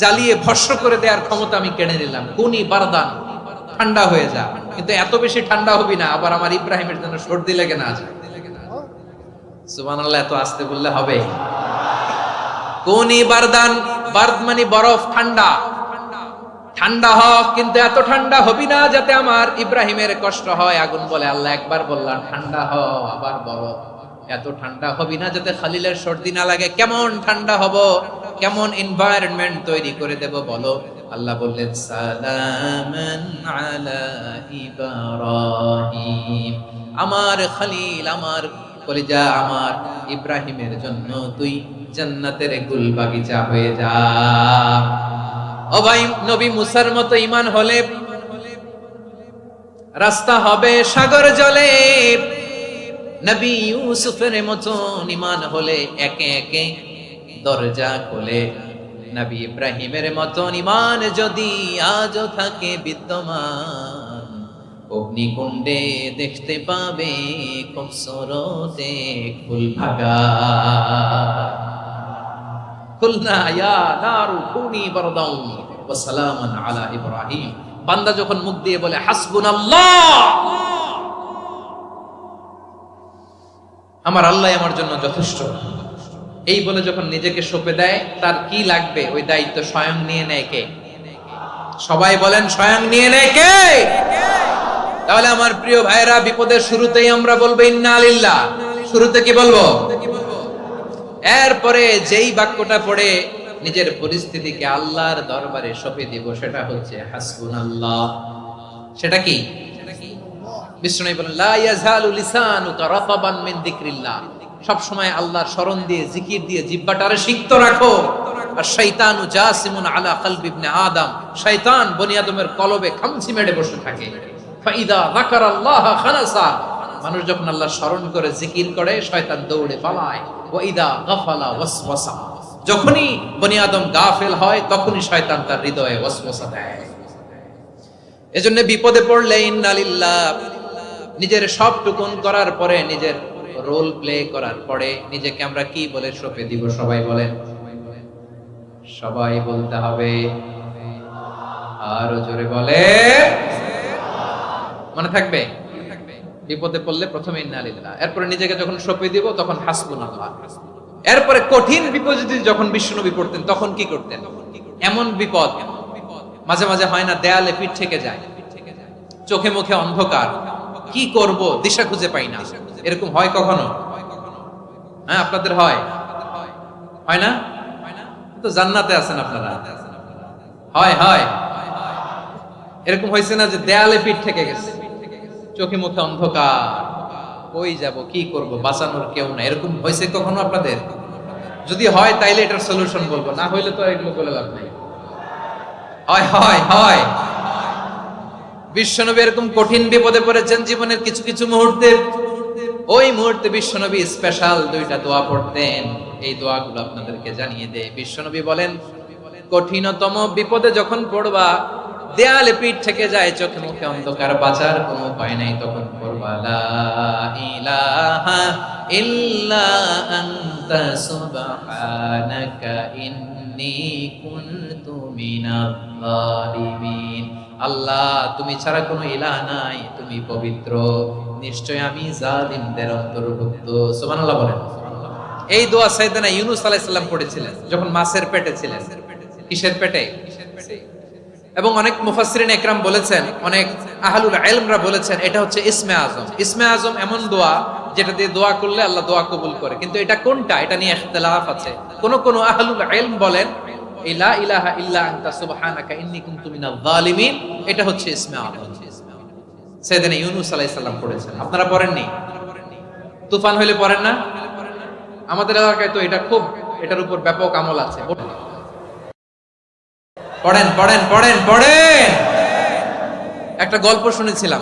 জ্বালিয়ে ভস্ম করে দেওয়ার ক্ষমতা আমি কেড়ে নিলাম। কুনি বারদান, ঠান্ডা হয়ে যা, কিন্তু এত বেশি ঠান্ডা হবি না আবার আমার ইব্রাহিমের জন্য সর্দি লেগে না যায়। সুবহানাল্লাহ, এত আস্তে বললে হবে? কুনি বারদান, বারদ মানে বরফ, ঠান্ডা, ঠান্ডা হ, কিন্তু এত ঠান্ডা হবি না যাতে আমার ইব্রাহিমের কষ্ট হয়। আগুন বলে, আল্লাহ একবার বললাম ঠান্ডা হ, আবার বরফ, এত ঠান্ডা হবি না যাতে খলিলের সর্দি না লাগে। কেমন ঠান্ডা হব, কেমন এনভায়রনমেন্ট তৈরি করে দেব বলো? আল্লাহ বললেন, সালামান আলা ইব্রাহিম, আমার খলিল, আমার কলিজা, আমার ইব্রাহিমের জন্য তুই জান্নাতের গুল বাগিচা হয়ে যা। ও ভাই, নবী মুসার মতো ঈমান হলে রাস্তা হবে সাগর জলে, নবী ইউসুফের মতো ঈমান হলে একে একে দরজা খোলে। নবী ইব্রাহিমের মতো ঈমান যদি আজও থাকে বিদ্যমান, অগ্নিকুণ্ডে দেখতে পাবে কবসরতে ফুল ভাগা। কুলনা ইয়া নারু কুনি বারদাও ওয়া সালামান আলা ইব্রাহিম। বান্দা যখন মুখ দিয়ে বলে হাসবুনাল্লাহ, আমার আল্লাহ আমার জন্য যথেষ্ট, এই বলে যখন নিজেকে সঁপে দেয়, তার কি লাগবে ওই দায়িত্ব স্বয়ং নিয়ে নেয় কে? সবাই বলেন স্বয়ং নিয়ে নেয় কে? তাহলে আমার প্রিয় ভাইরা, বিপদের শুরুতেই আমরা বলবো ইন্না লিল্লাহ। শুরুতে কি বলবো? এরপরে যেই বাক্যটা পড়ে নিজের পরিস্থিতিকে আল্লাহর দরবারে সঁপে দিব, সেটা হচ্ছে হাসবুনাল্লাহ। সেটা কি? বিষ্ণু বলেন লা ইয়াজালু লিসানুকা রাতাবান মিন যিকরিল্লাহ। সব সময় আল্লাহর স্মরণ দিয়ে, জিকির দিয়ে জিহ্বাটারে সিক্ত রাখো। আর শয়তানু জাসিমুন আলা কলবি ইবনে আদম। শয়তান বনি আদমের কলবে খামচি মেরে বসে থাকে। ফাইদা যাকারাল্লাহ খানাসা। মানুষ যখন আল্লাহর স্মরণ করে, জিকির করে, শয়তান দৌড়ে পালায়। ওয়া ইদা গাফালা ওয়াসওয়াসা। যখনই বনি আদম গাফেল হয়, তখনই শয়তান তার হৃদয়ে ওয়াসওয়াসা দেয়। এজন্য বিপদে পড়লে ইন্না লিল্লাহ, নিজের সব টুকুন করার পরে, নিজের রোল প্লে করার পরে নিজেকে আমরা কি বলে সঁপে দিব? সবাই বলেন, সবাই বলতে হবে। আরো জোরে বলে, মনে থাকবে? বিপদে পড়লে প্রথমে ইন্না লিল্লাহ, এরপরে নিজেকে যখন সঁপে দিব তখন হাসবুনাল্লাহ। এরপরে কঠিন বিপদে যখন বিশ্বনবী পড়তেন তখন কি করতেন? এমন বিপদ মাঝে মাঝে হয় না, দেয়ালে পিঠ থেকে যায়, চোখে মুখে অন্ধকার, কি করব দিশা খুঁজে পাই না, এরকম হয় কখনো? হ্যাঁ, আপনাদের হয়? হয় না? তো জান্নাতে আছেন আপনারা। হয় হয় এরকম হয়েছে না যে দেয়ালে পিঠ থেকে গেছে, চোখে মুখে অন্ধকার, কই যাব, কি করব, বাঁচানোর কেউ না, এরকম হয়েছে কখনো আপনাদের? যদি হয় তাইলে এটার সলিউশন বলবো, না হইলে তো এগুলো বলে লাভ নাই। হয় হয় হয় বিশ্বনবী এরকম কঠিন বিপদে পড়েছেন জীবনের কিছু কিছু মুহূর্তে। ওই মুহূর্তে বিশ্বনবী স্পেশাল দুইটা দোয়া পড়তেন। এই দোয়াগুলো আপনাদেরকে জানিয়ে দেয়। বিশ্বনবী বলেন, কঠিনতম বিপদে যখন পড়বা, দেয়ালে পিঠ থেকে যায়, চোখে মুখে অন্ধকার, বাঁচার কোনো উপায় নাই, তখন পড়বা লা ইলাহা ইল্লা আনতা সুবহানাকা ইন্নী কুনতু মিনাজ জালিমিন। আল্লাহ, তুমি ছাড়া কোনো ইলাহ নাই, তুমি পবিত্র, নিশ্চয় আমি জালিমদের অন্তর্ভুক্ত। সুবহানাল্লাহ বলেন। এই দোয়া সাইয়েদনা ইউনূস আলাইহিস সালাম পড়েছিলেন যখন মাছের পেটে ছিলেন। কিসের পেটে? এবং অনেক মুফাসসিরিন ইকরাম বলেছেন, অনেক আহলুল ইলমরা বলেছেন, এটা হচ্ছে ইসমে আজম। ইসমে আজম এমন দোয়া যেটা দিয়ে দোয়া করলে আল্লাহ দোয়া কবুল করে, কিন্তু এটা কোনটা, এটা নিয়ে ইখতিলাফ আছে। কোন কোন আহলুল ইলম বলেন লা ইলাহা ইল্লা আনতা সুবহানাকা ইন্নী কুনতু মিনাজ জালিমিন, এটা হচ্ছে ইসমে আজম। সাইয়েদনা ইউনূস আলাইহিস সালাম পড়েছেন। আপনারা পড়েননি? তুফান হইলে পড়েন না? আমাদের এলাকায় তো এটা খুব, এটার উপর ব্যাপক আমল আছে। পড়েন পড়েন পড়েন পড়েন। একটা গল্প শুনেছিলাম,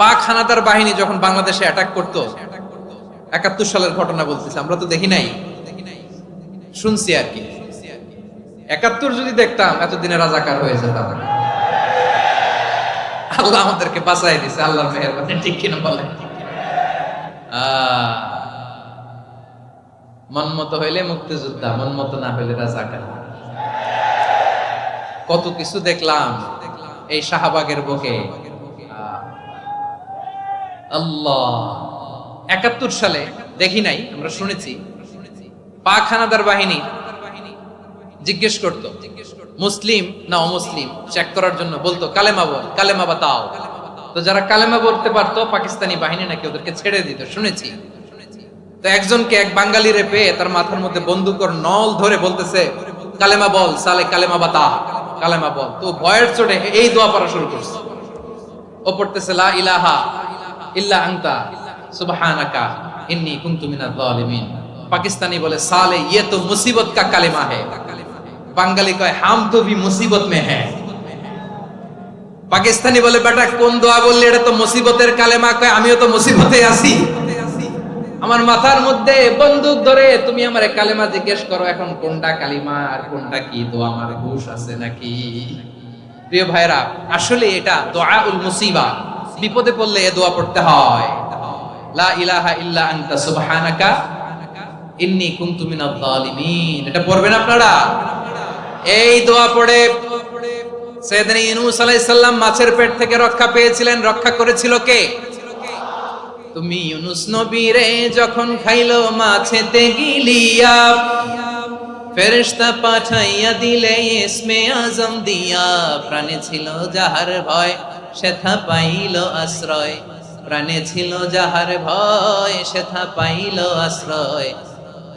পাক হানাদার বাহিনী যখন বাংলাদেশে অ্যাটাক করতো, ৭১ সালের ঘটনা বলতেছি, আমরা তো দেখি নাই, শুনছি আর কি। ৭১ যদি দেখতাম এতদিনে রাজাকার হয়ে যেতাম। আল্লাহ আমাদেরকে বাঁচাই দিছে, আল্লাহর মেহেরবানি, ঠিক কিনা বলেন? মন মতো হইলে মুক্তিযোদ্ধা, মন মতো না হইলে রাজাকার। কত কিছু দেখলাম এই শাহবাগের বুকে। আল্লাহ, ৭১ সালে দেখি নাই, আমরা শুনেছি পাক হানাদার বাহিনী জিজ্ঞেস করত মুসলিম না অমুসলিম চেক করার জন্য, বলতো কালেমা বল, কালেমা বাতাও। তো যারা কালেমা বলতে পারতো পাকিস্তানি বাহিনী নাকি ওদেরকে ছেড়ে দিত, শুনেছি। তো একজনকে, এক বাঙালিরে পেয়ে তার মাথার মধ্যে বন্দুকের নল ধরে বলতেছে কালেমা বল সালে, কালেমা বাতা, কালেমা বল। তো ভয়ের চোটে এই দোয়া পড়া শুরু করছে। ও পড়তেছে লা ইলাহা ইল্লা আনতা সুবহানাকা ইন্নী কুনতু মিনাজ জালিমিন। পাকিস্তানি বলে সালে ये तो मुसीबत का কালেমা है। বাঙালি কয় হাম তো ভি মুসিবত মে হ্যায়। পাকিস্তানি বলে বেটা কোন দোয়া বললি, এটা তো মুসিবতের কালেমা। কয় আমিও তো মুসিবতে আছি, আমার মাথার মধ্যে বন্দুক ধরে তুমি আমারে কালেমা জিজ্ঞেস করো, এখন কোনটা কালিমা আর কোনটা কি দোয়া, আমার হুঁশ আছে নাকি? প্রিয় ভাইরা, আসলে এটা দোয়াউল মুসিবা, বিপদে পড়লে এই দোয়া পড়তে হয়, লা ইলাহা ইল্লা আনতা সুবহানাকা ইন্নী কুনতু মিনাজ জালিমিন। এটা পড়বেন আপনারা। এই দোয়া পড়ে সাইয়েদনা ইউনূস আলাইহিস সালাম মাছের পেট থেকে রক্ষা পেয়েছিলেন। রক্ষা করেছিল কে? তুমি ইউনূস নবীরে যখন খাইলো মাছেতে গিলিয়া, ফেরেশতা পাঠাইয়া দিলে ইসমে আজম দিয়া। প্রাণে ছিল যাহার ভয় সেথা পাইল আশ্রয়, প্রাণে ছিল যাহার ভয় সেথা পাইল আশ্রয়।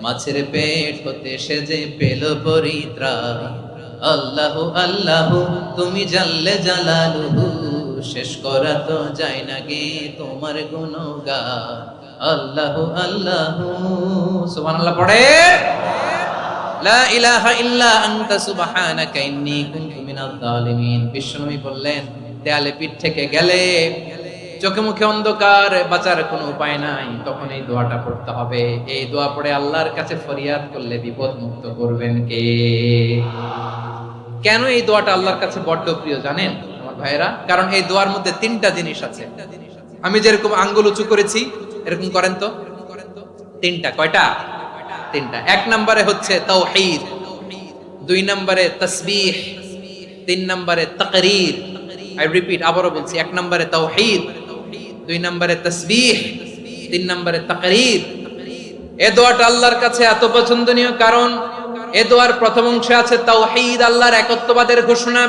মাছের পেট হতে সে যে পেল পরিত্রাণ। আল্লাহু আল্লাহু তুমি জাল্লে জালালুহু, শেষ করা তো যায় না গে তোমার গুণগান। আল্লাহু আল্লাহু সুবহানাল্লাহ পড়ে, লা ইলাহা ইল্লা আনতা সুবহানাকা ইন্নী কুনতু মিনাজ জালিমিন। বিশ্বনবী বললেন, দেয়ালে পিঠ থেকে গেলে, চোখে মুখে অন্ধকার, বাঁচার কোনো উপায় নাই, তখন এই দোয়াটা পড়তে হবে। এই দোয়া পড়ে আল্লাহর কাছে ফরিয়াদ করলে বিপদ মুক্ত করবেন কে? কেন এই দোয়াটা আল্লাহর কাছে বড্ড প্রিয় জানেন আমার ভাইয়েরা? কারণ এই দোয়ার মধ্যে তিনটা জিনিস আছে। আমি যেরকম আঙ্গুল উঁচু করেছি এরকম করেন তো। তিনটা। কয়টা? তিনটা। এক নম্বরে হচ্ছে তাওহীদ, দুই নম্বরে তাসবিহ, তিন নম্বরে তাকরীর। আই রিপিট, আবারও বলছি, এক নম্বরে তাওহীদ, দুই নম্বরে তাসবিহ, তিন নম্বরে তাকরীর। এই দোয়াটা আল্লাহর কাছে এত পছন্দনীয় কারণ এই দোয়ার প্রথম অংশে আছে তাওহীদ, আল্লাহর একত্ববাদের ঘোষণা।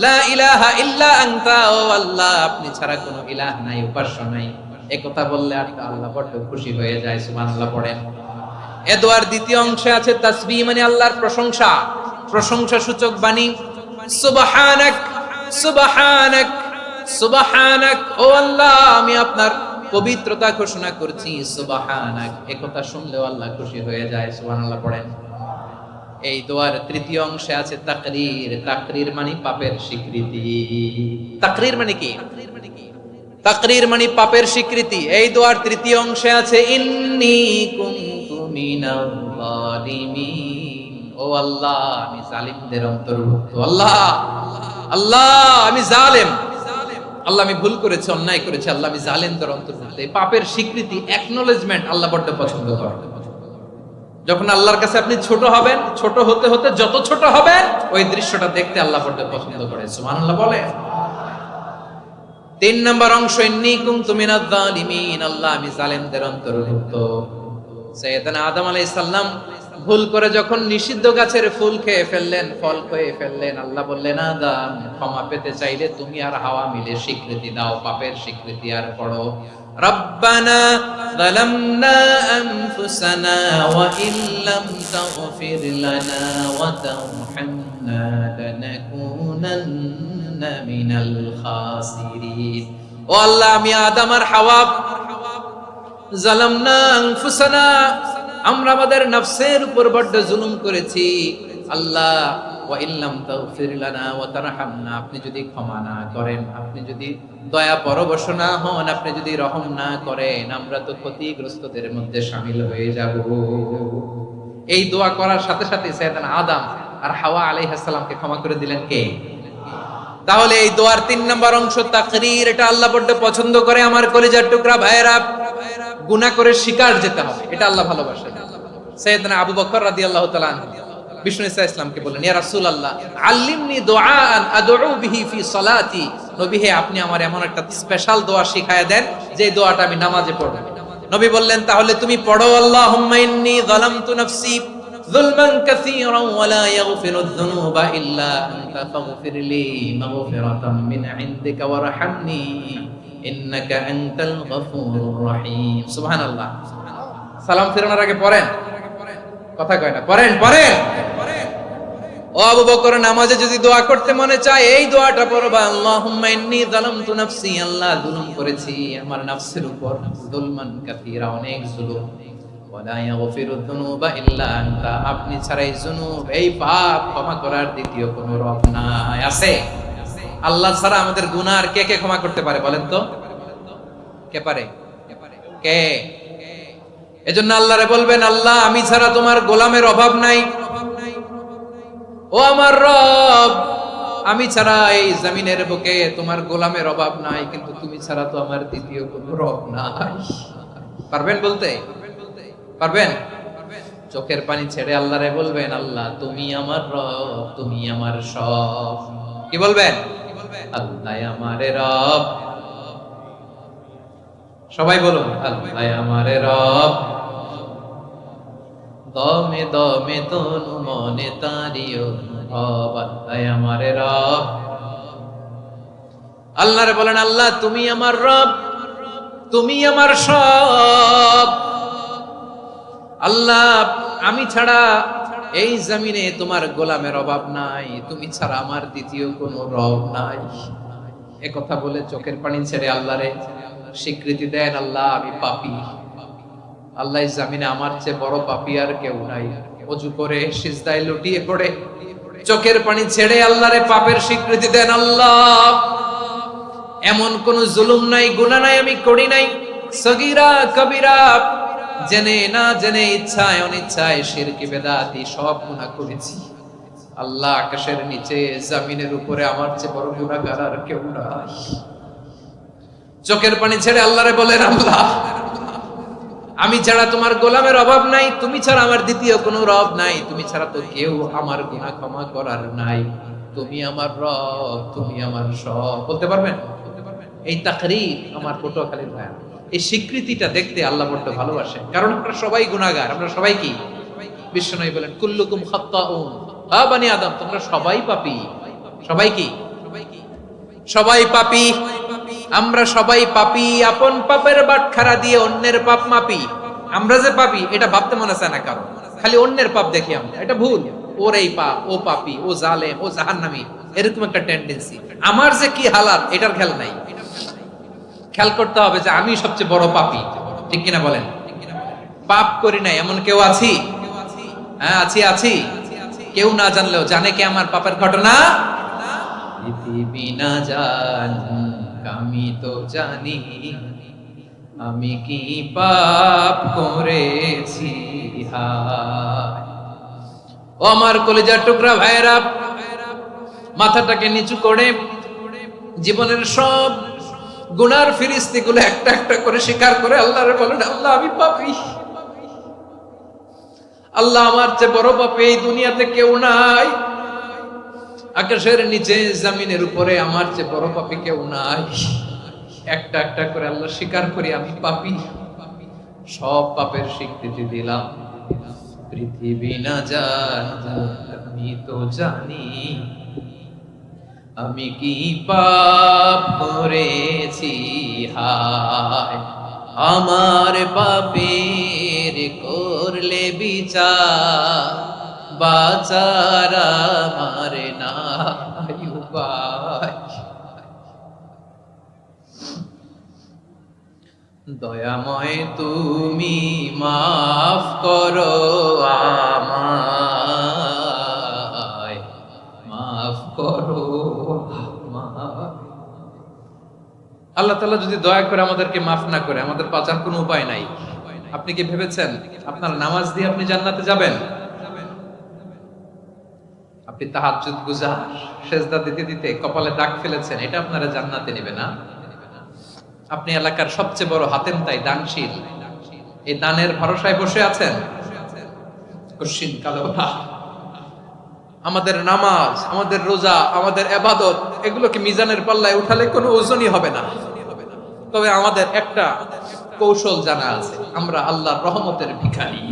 লা ইলাহা ইল্লা আনতা, ও আল্লাহ আপনি ছাড়া কোনো ইলাহ নাই, উপাস্য নাই। এই কথা বললে আর আল্লাহ বড় খুশি হয়ে যায়। সুবহানাল্লাহ পড়েন। এই দোয়ার দ্বিতীয় অংশে আছে তাসবিহ, মানে আল্লাহর প্রশংসা, প্রশংসা সূচক বাণী। সুবহানাক সুবহানাক সুবহানাক, ও আল্লাহ আমি আপনার পবিত্রতা ঘোষণা করছি। সুবহানাক, এই কথা শুনলেও আল্লাহ খুশি হয়ে যায়। সুবহানাল্লাহ পড়েন। এই দোয়ার তৃতীয় অংশে আছে তাকরীর, তাকরীর মানে পাপের স্বীকৃতি। তাকরীর মানে কি? তাকরীর মানে পাপের স্বীকৃতি। এই দোয়ার তৃতীয় অংশে আছে ইন্নী কুনতু মিনাল জালিমিন, ও আল্লাহ আমি জালিমদের অন্তর্ভুক্ত। আল্লাহ আল্লাহ আমি জালেম, আল্লাহ আমি ভুল করেছি, অন্যায় করেছি, আল্লাহ আমি জালেমদের অন্তর্ভুক্ত। এই পাপের স্বীকৃতি, অ্যাকনলেজমেন্ট আল্লাহ বড় পছন্দ করেন। যখন আল্লাহর কাছে আপনি ছোট হবেন, ছোট হতে হতে যত ছোট হবেন ওই দৃশ্যটা দেখতে আল্লাহ বড় পছন্দ করে। সুবহানাল্লাহ বলে। তিন নম্বর অংশ ইন্নী কুনতু মিনাজ জালিমিন, আল্লাহ আমি জালেমদের অন্তর্ভুক্ত। সাইয়েদনা আদম আলাইহিস সালাম ভুল করে যখন নিষিদ্ধ গাছের ফুল খেয়ে ফেললেন, ফল খেয়ে ফেললেন, আল্লাহ বললেন আদম ক্ষমা পেতে চাইলে তুমি আর হাওয়া মিলে স্বীকৃতি দাও, পাপের স্বীকৃতি আর পড়ো। রব্বানা যালামনা আনফুসানা ওয়া ইল্লাম তাগফির লানা ওয়া তারহামনা লানাকুনান্না মিনাল খাসিরিন। ও আল্লাহ আমি আদম আর হাওয়া যালামনা আনফুসানা, আমরা আমাদের নফসের উপর বড় জুলুম করেছি। আল্লাহ ওয়া ইল্লাম তাগফির লানা ওয়া তারহামনা, আপনি যদি ক্ষমা না করেন, আপনি যদি দয়া পরবশ না হন, আপনি যদি রহম না করেন, আমরা তো ক্ষতিগ্রস্তদের মধ্যে শামিল হয়ে যাব। এই দোয়া করার সাথে সাথে সাইয়েদনা আদম আর হাওয়া আলাইহিস সালামকে ক্ষমা করে দিলেন কে? তাহলে এই দোয়ার তিন নম্বর অংশ তাকরীর, এটা আল্লাহ বড় পছন্দ করে। আমার কলিজার টুকরা ভাইয়েরা, গুনাহ করে শিকার যেতে হবে, এটা আল্লাহ ভালোবাসেন। সাইয়েদনা আবু বকর রাদিয়াল্লাহু তাআলা আনহু বিষ্ণু ইসা ইসলামকে বললেন, ইয়া রাসূলুল্লাহ আল্লিমনি দুআআন আদউ বিহি ফি সালাতি, নবী হে আপনি আমার এমন একটা স্পেশাল দোয়া শিখায়া দেন যে দোয়াটা আমি নামাজে পড়ব। নবী বললেন, তাহলে তুমি পড়ো, আল্লাহুম্মা ইন্নী যালামতু নাফসি যুলমান কাসীরান ওয়া লা ইয়াগফিরুয যুনুবা ইল্লা আনতা ফাগফিরলি মাগফিরাতাম মিন ইনদিকা ওয়ারহামনি ইন্নাকা আনতাল গফুরুর রহিম। সুবহানাল্লাহ। সালাম ফেরানোর আগে পড়েন, কথা কয় না, পড়েন পড়েন। ও আবু বকর, নামাজে যদি দোয়া করতে মনে চায় এই দোয়াটা পড়বা, আল্লাহুম্মা ইন্নী যালামতু নাফসি, আল্লাহ জুলুম করেছি আমার নফসের উপর, যুলমান কাসীরা, অনেক জুলুম, ওয়া লা ইয়াগফিরুয যুনুবা ইল্লা আনতা, আপনি ছাড়া এই জুনুব, এই পাপ ক্ষমা করার দ্বিতীয় কোনো রব নাই। আছে? আল্লাহ ছাড়া আমাদের গুনাহ আর কে কে ক্ষমা করতে পারে বলেন তো? কে পারে? কে? এজন্য আল্লাহরে বলবেন, আল্লাহ আমি ছাড়া তোমার গোলামের অভাব নাই, ও আমার রব আমি ছাড়া এই জমিনের বুকে তোমার গোলামের অভাব নাই, কিন্তু তুমি ছাড়া তো আমার দ্বিতীয় কোনো রব নাই। পারবেন বলতে? পারবেন? চোখের পানি ছেড়ে আল্লাহরে বলবেন, আল্লাহ তুমি আমার রব, তুমি আমার সব। কি বলবেন? আল্লাহ আমারে রব। সবাই বলুন, আল্লাহ আমারে রব। দমে দমে তনু মনে তারিও রব, আল্লাহ আমারে রব। আল্লাহরে বলেন, আল্লাহ তুমি আমার রব, তুমি আমার সব। আল্লাহ আমি ছাড়া এই জমিনে তোমার গোলামের অভাব নাই, তুমি ছাড়া আমার দ্বিতীয় কোনো রব নাই। এ কথা বলে চোখের পানি ছেড়ে আল্লাহরে স্বীকৃতি দেন, আল্লাহ আমি পাপী। আল্লাহ জামিনে আমার চেয়ে বড় পাপী আর কেউ নাই। ওযু করে সিজদায় লুটিয়ে পড়ে চোখের পানি ছেড়ে আল্লাহরে পাপের স্বীকৃতি দেন, আল্লাহ এমন কোন জুলুম নাই, গুনাহ নাই আমি করি নাই, সগীরা কবিরা, জেনে না জেনে, ইচ্ছায় অনিচ্ছায়, শিরকি বেদাতি সব গুনাহ করেছি। আল্লাহ আকাশের নিচে জমিনের উপরে আমার চেয়ে বড় গুনাহগার আর কেউ নাই। চোখের পানি ছেড়ে আল্লাহরে বলেন, আল্লাহ আমি ছাড়া তোমার গোলামের অভাব নাই, তুমি ছাড়া আমার দ্বিতীয় কোনো রব নাই, তুমি ছাড়া তো কেউ আমার গুনাহ ক্ষমা করার নাই, তুমি আমার রব, তুমি আমার সব। বলতে পারবেন? এই তাকরীর আমার পটুয়াখালীর ভাই, এই স্বীকৃতিটা দেখতে আল্লাহ বড় ভালোবাসে। কারণ আমরা সবাই গুনাহগার, আমরা সবাই কি? বিশ্বনবী বলেন, কুল্লুকুম খাত্তাউন, আ বনি আদম তোমরা সবাই পাপী। সবাই কি? সবাই পাপী। আমরা সবাই পাপী। আপন পাপের বাটখারা দিয়ে অন্যের পাপ মাপি। আমরা যে পাপী এটা ভাবতে মনে চায় না কারো, খালি অন্যের পাপ দেখি আমরা, এটা ভুল। ওর এই পাপ, ও পাপী, ও জালেম, ও জাহান্নামী, এরকম একটা টেন্ডেন্সি। আমার যে কি হালাত এটার খেয়াল নাই। খেয়াল করতে হবে যে আমি সবচেয়ে বড় পাপী, ঠিক কিনা বলেন? পাপ করি নাই এমন কেউ আছি? হ্যাঁ আছি, আছি। কেউ না জানলেও জানে কে আমার পাপের ঘটনা? পৃথিবী না জান আমি তো জানি, আমি কি পাপ করেছি। ও আমার কলিজার টুকরা ভাইরা, মাথাটাকে নিচু করে জীবনের সব গুনার ফিরিস্তিগুলো একটা একটা করে স্বীকার করে আল্লাহরে বলেন, আল্লাহ আমি পাপী। আল্লাহ আমার চেয়ে বড় পাপী এই দুনিয়াতে কেউ নাই। আকাশের নিচে জমিনের উপরে আমার চেয়ে বড় পাপী কেউ নাই। একটা একটা করে আল্লাহ স্বীকার করি আমি পাপী। সব পাপের স্বীকৃতি দিলাম। পৃথিবী না জান আমি তো জানি, আমি কি পাপ করেছি। হায় আমার পাপের করলে বিচার, বাঁচার আমার নাই উপায়। দয়াময় তুমি মাফ করো আমায়, মাফ করো আমায়। আল্লাহ তাআলা যদি দয়া করে আমাদেরকে মাফ না করে, আমাদের বাঁচার কোনো উপায় নাই। আপনি কি ভেবেছেন আপনার নামাজ দিয়ে আপনি জান্নাতে যাবেন? আপনি তাহাজ্জুদ গুজার, সেজদা দিতে দিতে কপালে দাগ ফেলেছেন, এটা আপনারা জান্নাতে নেবে না। আপনি এলাকার সবচেয়ে বড় হাতেম তাই দানশীল, এই দানের ভরসায় বসে আছেন, কশিন কালো না। আমাদের নামাজ, আমাদের রোজা, আমাদের ইবাদত, এগুলোকে মিজানের পাল্লায় উঠালে কোনো ওজনই হবে না। তবে আমাদের একটা কৌশল জানা আছে, আমরা আল্লাহর রহমতের ভিখারি।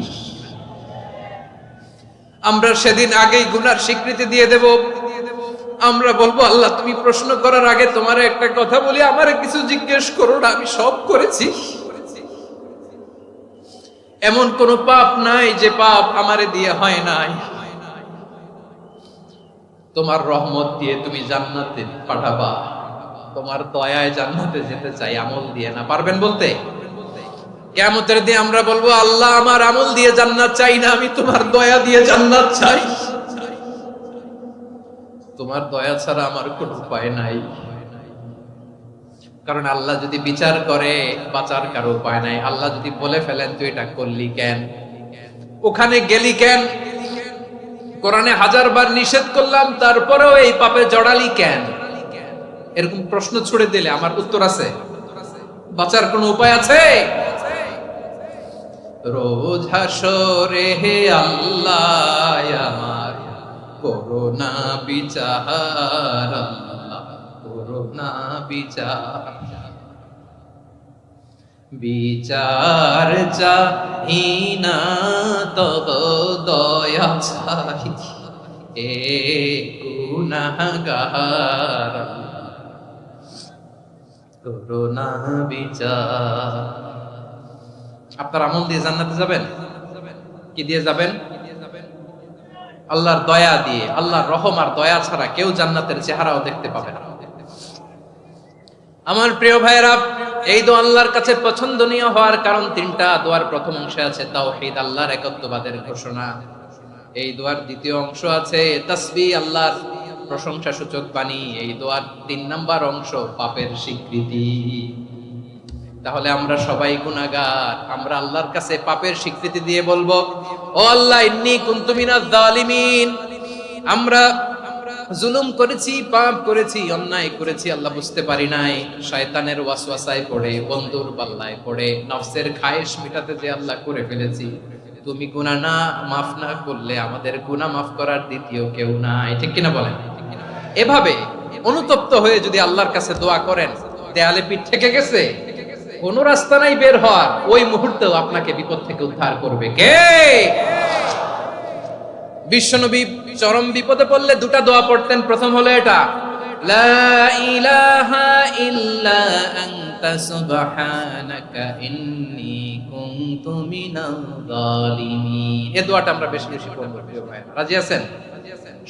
আমরা সেদিন আগেই গুনার স্বীকৃতি দিয়ে দেব। আমরা বলবো, আল্লাহ তুমি প্রশ্ন করার আগে তোমার একটা কথা বলি, আমারে কিছু জিজ্ঞেস করো না, আমি সব করেছি। এমন কোন পাপ নাই যে পাপ আমারে দিয়ে হয় নাই। তোমার রহমত দিয়ে তুমি জান্নাতে পাঠাবা, তোমার দয়ায় জান্নাতে যেতে চাই, আমল দিয়ে না। পারবেন বলতে? কিয়ামতের দিন আমরা বলবো, আল্লাহ আমার আমল দিয়ে জান্নাত চাই না, আমি তোমার দয়া দিয়ে জান্নাত চাই। তোমার দয়া ছাড়া আমার কোনো উপায় নাই। কারণ আল্লাহ যদি বিচার করে বাঁচার কারো উপায় নাই। আল্লাহ যদি বলে ফেলেন তুই এটা করলি কেন, ওখানে গেলি কেন, কোরআনে 1000 বার নিষেধ করলাম, তারপরেও এই পাপে জড়ালি কেন? এরকম প্রশ্ন ছুড়ে দিলে আমার উত্তর আছে, বাঁচার কোনো উপায় আছে? রোজ হাসরে হে আল্লাহ আমার করোনা বিচার, আল্লাহ করোনা বিচার, বিচার চাহিনা তব দয়া চাই এ গুনাহগার, করোনা বিচার। আপনার আমল দিয়ে জান্নাতে যাবেন? কি দিয়ে যাবেন? আল্লাহর দয়া দিয়ে। আল্লাহর রহম আর দয়া ছাড়া কেউ জান্নাতের চেহারাও দেখতে পাবে না। আমার প্রিয় ভাইয়েরা, এই দোয়া আল্লাহর কাছে পছন্দনীয় হওয়ার কারণ তিনটা। দোয়ার প্রথম অংশে আছে তাওহীদ, আল্লাহর একত্ববাদের ঘোষণা। এই দোয়ার দ্বিতীয় অংশ আছে তাসবিহ, আল্লাহর প্রশংসা সূচক বাণী। এই দোয়ার 3 নাম্বার অংশ পাপের স্বীকৃতি। তাহলে আমরা সবাই গুনাহগার, আমরা আল্লাহর কাছে পাপের স্বীকৃতি দিয়ে বলবো, ও আল্লাহ ইন্নী কুনতু মিনাজ জালিমিন, আমরা জুলুম করেছি, পাপ করেছি, অন্যায় করেছি, আল্লাহ বুঝতে পারি নাই, শয়তানের ওয়াসওয়াসায় পড়ে, বন্ধুর পাল্লায় পড়ে, নফসের খায়েশ মিটাতে যে আল্লাহ করে ফেলেছি। তুমি গুনাহ না মাফ না করলে আমাদের গুনাহ মাফ করার দ্বিতীয় কেউ নাই, ঠিক কিনা বলেন? এভাবে অনুতপ্ত হয়ে যদি আল্লাহর কাছে দোয়া করেন, দেয়ালে পিঠ থেকে গেছে, কোন রাস্তা নাই বের হওয়ার, ওই মুহূর্তেও আপনাকে বিপদ থেকে উদ্ধার করবে কে? বিশ্বনবী চরম বিপদে পড়লে 2টা দোয়া পড়তেন। প্রথম হলো এটা, লা ইলাহা ইল্লা আনতা সুবহানাকা ইন্নী কুনতু মিনাল জালিমিন। এই দোয়াটা আমরা বেশি বেশি পড়ব প্রিয় ভাইরা। রাজি আছেন?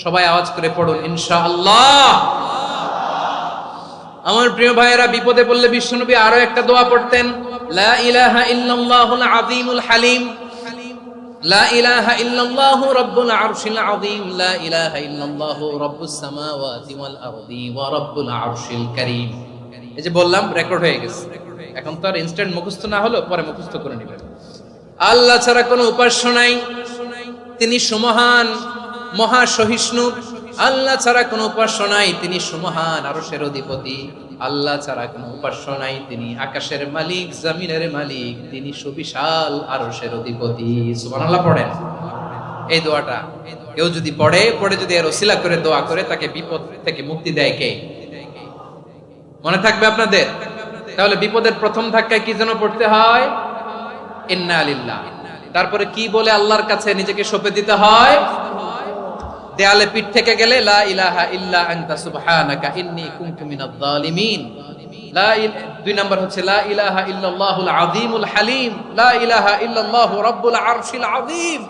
সবাই আওয়াজ করে পড়ুন ইনশাআল্লাহ। আমার প্রিয় ভাইয়েরা, বিপদে পড়লে বিশ্বনবী আরো একটা দোয়া পড়তেন, লা ইলাহা ইল্লাল্লাহুল আযীমুল হালিম, লা ইলাহা ইল্লাল্লাহু রাব্বুল আরশিল আযীম, লা ইলাহা ইল্লাল্লাহু রাব্বুস সামাওয়াতি ওয়াল আরদি ওয়া রাব্বুল আরশিল কারীম। এই যে বললাম, রেকর্ড হয়ে গেছে, এখন তো আর ইনস্ট্যান্ট মুখস্থ না হলো, পরে মুখস্থ করে নেবেন। আল্লাহ ছাড়া কোনো উপাস্য নাই, তিনি সুমহান, মহা সহিষ্ণু। আল্লাহ ছাড়া কোনো উপাস্য নাই, তিনি সুমহান, আরশের অধিপতি। আল্লাহ ছাড়া কোনো উপাস্য নাই, তিনি আকাশের মালিক, জমিনের মালিক, তিনি সুবিশাল আরশের অধিপতি। সুবহানাল্লাহ পড়েন। এই দোয়াটা কেউ যদি পড়ে যদি এর ওসিলা করে দোয়া করে, তাকে বিপদ থেকে মুক্তি দেয় কে? মনে থাকবে আপনাদের? তাহলে বিপদের প্রথম ধাক্কায় কি যেন পড়তে হয়? ইন্না লিল্লাহ। তারপরে কি বলে আল্লাহর কাছে নিজেকে সঁপে দিতে হয়? দেয়ালে পিঠ থেকে গেলে লা ইলাহা ইল্লা আনতা সুবহানাকা ইন্নী কুনতু মিনাজ জালিমিন। 2 নাম্বার হচ্ছে লা ইলাহা ইল্লাল্লাহুল আযীমুল হালিম, লা ইলাহা ইল্লাল্লাহু রাব্বুল আরশিল আযীম,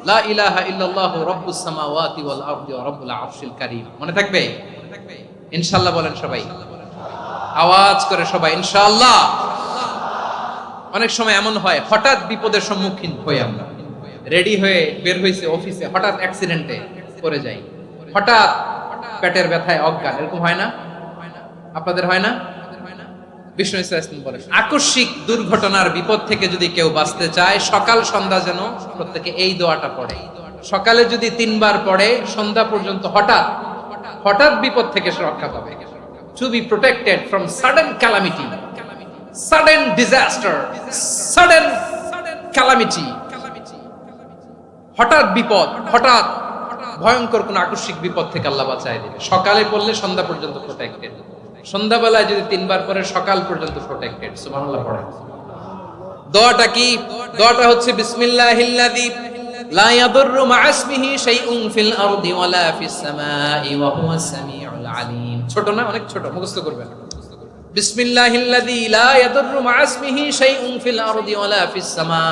লা ইলাহা ইল্লাল্লাহু রাব্বুস সামাওয়াতি ওয়াল আরদি ওয়া রাব্বুল আরশিল কারীম। মনে থাকবে? ইনশাআল্লাহ বলেন সবাই, আওয়াজ করে সবাই ইনশাআল্লাহ। অনেক সময় এমন হয়, হঠাৎ বিপদের সম্মুখীন হই আমরা, রেডি হয়ে বের হইছে অফিসে, হঠাৎ অ্যাক্সিডেন্টে পড়ে যাই, হঠাৎ পেটের ব্যথায় অজ্ঞান, এরকম হয় না? আপনাদের হয় না? বিষ্ণু ইসলাম বলেন, আকস্মিক দুর্ঘটনার বিপদ থেকে যদি কেউ বাঁচতে চায়, সকাল সন্ধ্যা যেন প্রত্যেকে এই দোয়াটা পড়ে। সকালে যদি 3 বার পড়ে, সন্ধ্যা পর্যন্ত হঠাৎ বিপদ থেকে সে রক্ষা পাবে। To be protected from sudden calamity, sudden disaster, sudden calamity, হঠাৎ বিপদ, হঠাৎ ভয়ঙ্কর কোন আকস্মিক বিপদ থেকে আল্লাহ বাঁচায় দিবে। সকালে পড়লে সন্ধ্যা পর্যন্ত প্রোটেক্টেড, সন্ধ্যাবেলায় যদি 3 বার পড়ে সকাল পর্যন্ত প্রোটেক্টেড। সুবহানাল্লাহ পড়েন। দোয়াটা কি? দোয়াটা হচ্ছে বিসমিল্লাহিল্লাযী লা ইয়াদুররু মা ইসমিহি শাইউন ফিল আরদি ওয়ালা ফিস সামাই ওয়া হুয়াস সামিউল আলীম। ছোট না? অনেক ছোট, মুখস্থ করবেন। বিসমিল্লাহিল্লাযী লা ইয়াদুররু মা ইসমিহি শাইউন ফিল আরদি ওয়ালা ফিস সামা।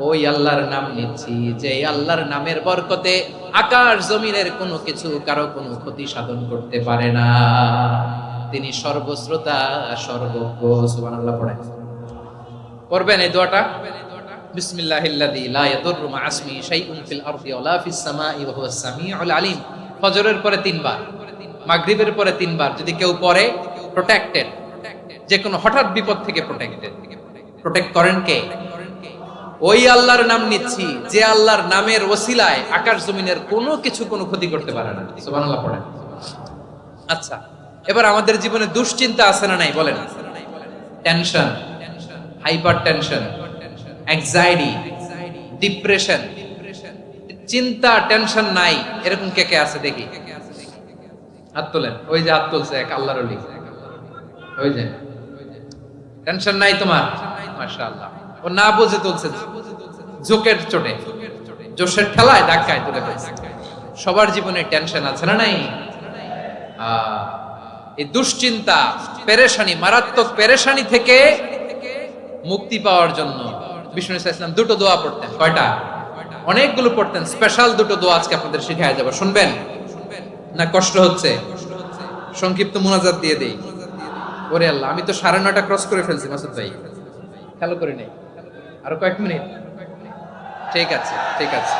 ওই আল্লাহর নাম নিচ্ছি যে আল্লাহর নামের বরকতে আকাশ জমিনের কোনো কিছু কারো কোনো ক্ষতি সাধন করতে পারে না। তিনি সর্বশ্রোতা, সর্বজ্ঞ। সুবহানাল্লাহ পড়েন। পড়বেন এই দোয়াটা, বিসমিল্লাহিল্লাযী লা ইয়াদুররু মা ইসমিহি শাইউন ফিল আরদি ওয়ালা ফিস সামাই ওয়া হুয়াস সামিউল আলীম। ফজরের পরে 3 বার, মাগরিবের পরে 3 বার যদি কেউ পড়ে, প্রোটেক্টেড, যে কোনো হঠাৎ বিপদ থেকে প্রোটেক্টেড। প্রোটেক্ট করেন কে? ওই আল্লাহর নাম নিচ্ছি যে আল্লাহর নামের ওসিলায় আকাশ জমিনের কোনো কিছু কোনো ক্ষতি করতে পারে না। সুবহানাল্লাহ পড়েন। আচ্ছা, এবার আমাদের জীবনে দুশ্চিন্তা আছে না নাই বলেন? Tension, hyper tension, anxiety, depression, চিন্তা, টেনশন নাই এরকম কে কে আছে দেখি? হাত তোলেন। ওই যে হাত তুলছে এক আল্লাহর ওলি, ওই যে টেনশন নাই তোমার, মাশাআল্লাহ। ও না বুঝে তুলছে, জোকের চোটে, জোশের ঠেলায় ধাক্কায় তুলে ফেলছে। সবার জীবনে টেনশন আছে না নাই? এই দুশ্চিন্তা, পেরেশানি, মারাত্মক পেরেশানি থেকে মুক্তি পাওয়ার জন্য বিষ্ণু ইসলাম দুটো দোয়া পড়তেন। কয়টা? অনেকগুলো পড়তেন। স্পেশাল দুটো দোয়া আজকে আপনাদের শিখায় যাব, শুনবেন না? কষ্ট হচ্ছে? সংক্ষিপ্ত মুনাজাত দিয়ে দেই। ওরে আল্লাহ, আমি তো 9:30 ক্রস করে ফেলছি মাসুদ ভাই, খেয়াল করে নেই। আরো কয়েক মিনিট? ঠিক আছে, ঠিক আছে।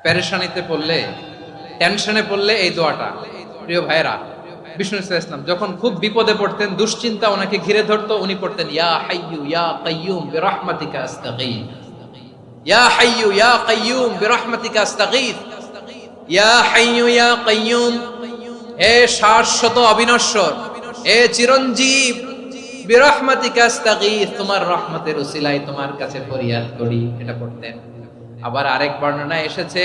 পেরেশানিতে পড়লে, টেনশনে পড়লে এই দোয়াটা, প্রিয় ভাইরা, বিষ্ণু ইসলাম যখন খুব বিপদে পড়তেন, দুশ্চিন্তা ওনাকে ঘিরে ধরতো, উনি পড়তেন ইয়া হাইয়ু ইয়া কাইয়ুম বিরহমাতিকা আস্তাগীথ, ইয়া হাইয়ু ইয়া কাইয়ুম বিরহমাতিকা আস্তাগীথ, ইয়া হাইয়ু ইয়া কাইয়ুম, হে শাশ্বত অবিনশ্বর, হে চিরঞ্জীব, বিরহমাতিকা আস্তাগীথ, তোমার রহমতের উসিলায় তোমার কাছে ফরিয়াদ করি। এটা পড়তেন। আবার আরেক বর্ণনায় এসেছে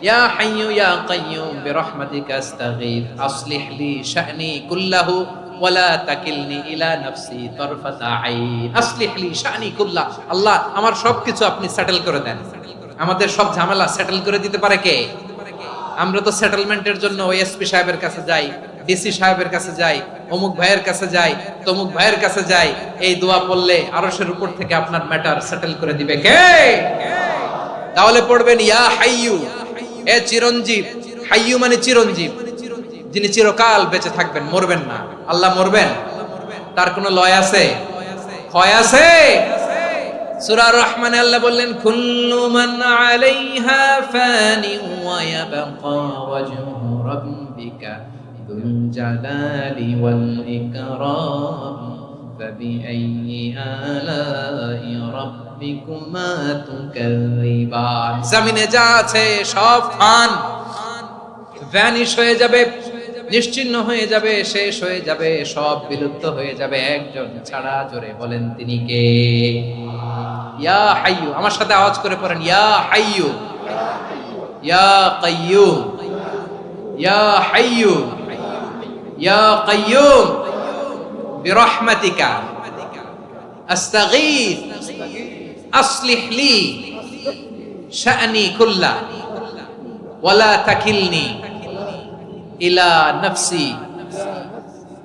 ইয়া হাইয়ু ইয়া কাইয়ুম বিরহমাতিকা আস্তাগীথ আসলিহ লি শা'নি কুল্লাহু ওয়ালা তাকিলনি ইলা নাফসি তারফাতা আইন। আসলিহ লি শা'নি কুল্লাহ, আল্লাহ আমার সবকিছু আপনি সেটেল করে দেন। আমাদের সব ঝামেলা সেটেল করে দিতে পারে কে? আমরা তো সেটেলমেন্টের জন্য ওএসপি সাহেবের কাছে যাই, ডিসি সাহেবের কাছে যাই, অমুক ভাইয়ের কাছে যাই, তমুক ভাইয়ের কাছে যাই। এই দোয়া পড়লে আরশের উপর থেকে আপনার ম্যাটার সেটেল করে দিবে কে? তাহলে পড়বেন ইয়া হাইয়ু, এ চিরঞ্জীব। হাইয়ু মানে চিরঞ্জীব, যিনি চিরকাল বেঁচে থাকবেন, মরবেন না। আল্লাহ মরবেন? তার কোনো লয় আছে? ক্ষয় আছে? সূরা রহমানে আল্লাহ বললেন কুল্লু মান আলাইহা ফানি ওয়া ইয়াবকা ওয়াজহু রাব্বিকা যুল জালালি ওয়াল ইকরাম ফাবিআইয়ি আলাই রাব্বিকুমা তুকাযযিবান। জমিনে যা আছে সব ফান, ভ্যানিশ হয়ে যাবে, নিশ্চিহ্ন হয়ে যাবে, শেষ হয়ে যাবে, সব বিলুপ্ত হয়ে যাবে, একজন ছাড়া। জোরে বলেন তিনি কে? ইয়া হাইয়ু। আমার সাথে আওয়াজ করে পড়েন ইয়া হাইয়ু ইয়া কাইয়ুম ইয়া হাইয়ু ইয়া কাইয়ুম বিরহমাতিকা আস্তাগীথ আসলিহ লি শা'নি কুল্লা ওয়ালা তাকিলনি ইলা নাফসি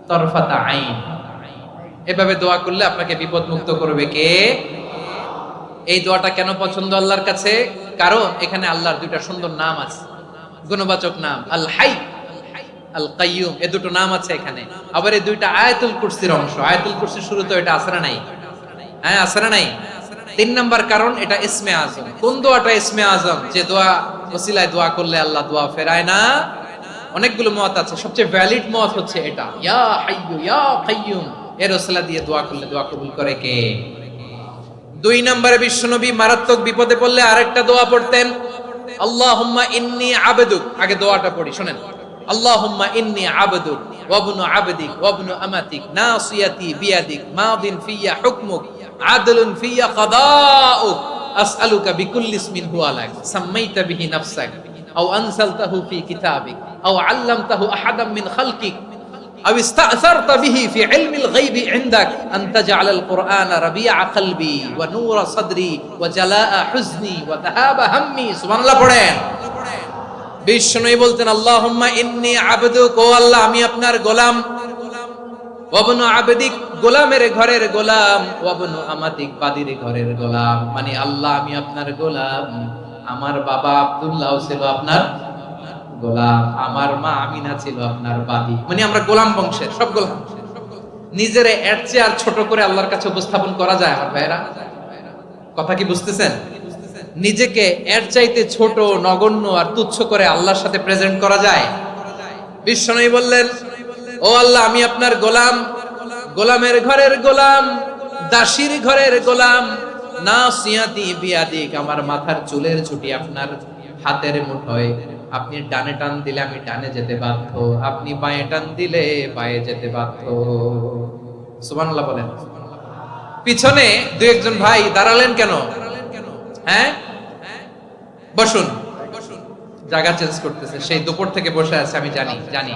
তারফাতা আইন। এভাবে দোয়া করলে আপনাকে বিপদ মুক্ত করবে কে? এই দোয়াটা কেন পছন্দ আল্লাহর কাছে? কারণ এখানে আল্লাহর দুইটা সুন্দর নাম আছে, গুণবাচক নাম, আল হাই, আল কাইয়ুম। এই দুটো নাম আছে এখানে। আবার এই দুইটা আয়াতুল কুরসির অংশ। আয়াতুল কুরসির শুরুতে এটা আছে না নাই? হ্যাঁ, আছে না নাই? 3 নাম্বার কারণ এটা ইসমে আজম। কোন দোয়াটা ইসমে আজম? যে দোয়া ওসিলায় দোয়া করলে আল্লাহ দোয়া ফেরায় না। অনেকগুলো মত আছে, সবচেয়ে ভ্যালিড মত হচ্ছে এটা, ইয়া হাইয়ু ইয়া কাইয়ুম। এর ওসিলা দিয়ে দোয়া করলে দোয়া কবুল করে কে? 2 নম্বরে বিশ্বনবী মারাত্মক বিপদে পড়লে আরেকটা দোয়া পড়তেন, আল্লাহুম্মা ইন্নী আবদুক। আগে দোয়াটা পড়ি, শুনেন। আল্লাহুম্মা ইন্নী আবদুক ওয়া ইবনু আবদিক ওয়া ইবনু আমাতিক নাসিয়াতি বিয়াদিক মাদিন ফিয়া হুকমুক আদলুন ফিয়া কাদাউক আসআলুকা বিকুল্লি ইসমিন হুয়া লাক সাম্মাইতা বিহি নাফসাক আও আনসালতাহু ফি কিতাবিক আও আল্লামতাহু আহাদাম মিন খালকিক أو استأثرت به في علم الغيب عندك أن تجعل القرآن ربيع قلبي ونور صدري وجلاء حزني وذهاب همي। سبحان الله পড়েন। বিষ্ণুই বলতেন আল্লাহুম্মা ইন্নী আবদুক, ও আল্লাহ আমি আপনার গোলাম, ওয়া ইবনু আবদিক, গোলামের ঘরের গোলাম, ওয়া ইবনু আমাতিক, বাদীর ঘরের গোলাম। মানে আল্লাহ আমি আপনার গোলাম। আমার বাবা আব্দুল্লাহ ছিল আপনার গোলাম, আমার মা আমিনা ছিল আপনার বাদী। মানে আমরা গোলাম বংশের, সব গোলাম। নিজের এর চেয়ে আর ছোট করে আল্লাহর কাছে উপস্থাপন করা যায় আমার ভাইরা? কথা কি বুঝতেছেন? নিজেকে এর চাইতে ছোট, নগণ্য আর তুচ্ছ করে আল্লাহর সাথে প্রেজেন্ট করা যায়? বিশ্বনবী বললেন ও আল্লাহ আমি আপনার গোলাম, গোলামের ঘরের গোলাম, দাসীর ঘরের গোলাম, নাসিয়াতি বিয়াদিক, আমার মাথার চুলের ছুটি আপনার হাতের মুঠোয়, আপনি ডানে টান দিলে আমি ডানে যেতে বাধ্য, আপনি বাঁয়ে টান দিলে বাঁয়ে যেতে বাধ্য। সুবহানাল্লাহ বলেন। পিছনে দুই একজন ভাই দাঁড়ালেন কেন? হ্যাঁ, বসুন। জায়গা চেঞ্জ করতেছে, সেই দুপুর থেকে বসে আছে, আমি জানি জানি।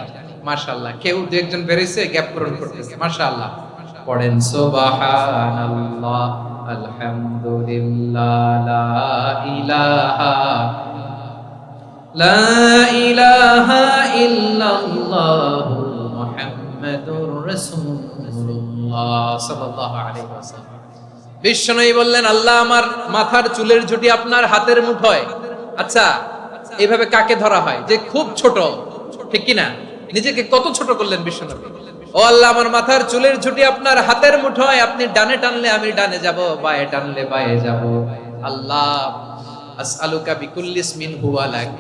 মাশাআল্লাহ, কেউ দুই একজন বেরিয়েছে, গ্যাপ পূরণ করতেছে। মাশাআল্লাহ, পড়েন সুবহানাল্লাহ, আলহামদুলিল্লাহ, লা ইলাহা ইল্লাল্লাহ, মুহাম্মাদুর রাসূলুল্লাহ সাল্লাল্লাহু আলাইহি ওয়াসাল্লাম। বিশ্বনবী বললেন, আল্লাহ আমার মাথার চুলের ঝুঁটি আপনার হাতের মুঠোয়। আচ্ছা, এইভাবে কাকে ধরা হয়? যে খুব ছোট, ঠিক কিনা? নিজেকে কত ছোট করলেন বিশ্বনবী। ও আল্লাহ, আমার মাথার চুলের ঝুঁটি আপনার হাতের মুঠোয়, আপনি ডানে টানলে আমি ডানে যাব, বাঁয়ে টানলে বাঁয়ে যাব। আল্লাহ, আসআলুকা বিকুল্লি ইসমিন হুয়া লাক,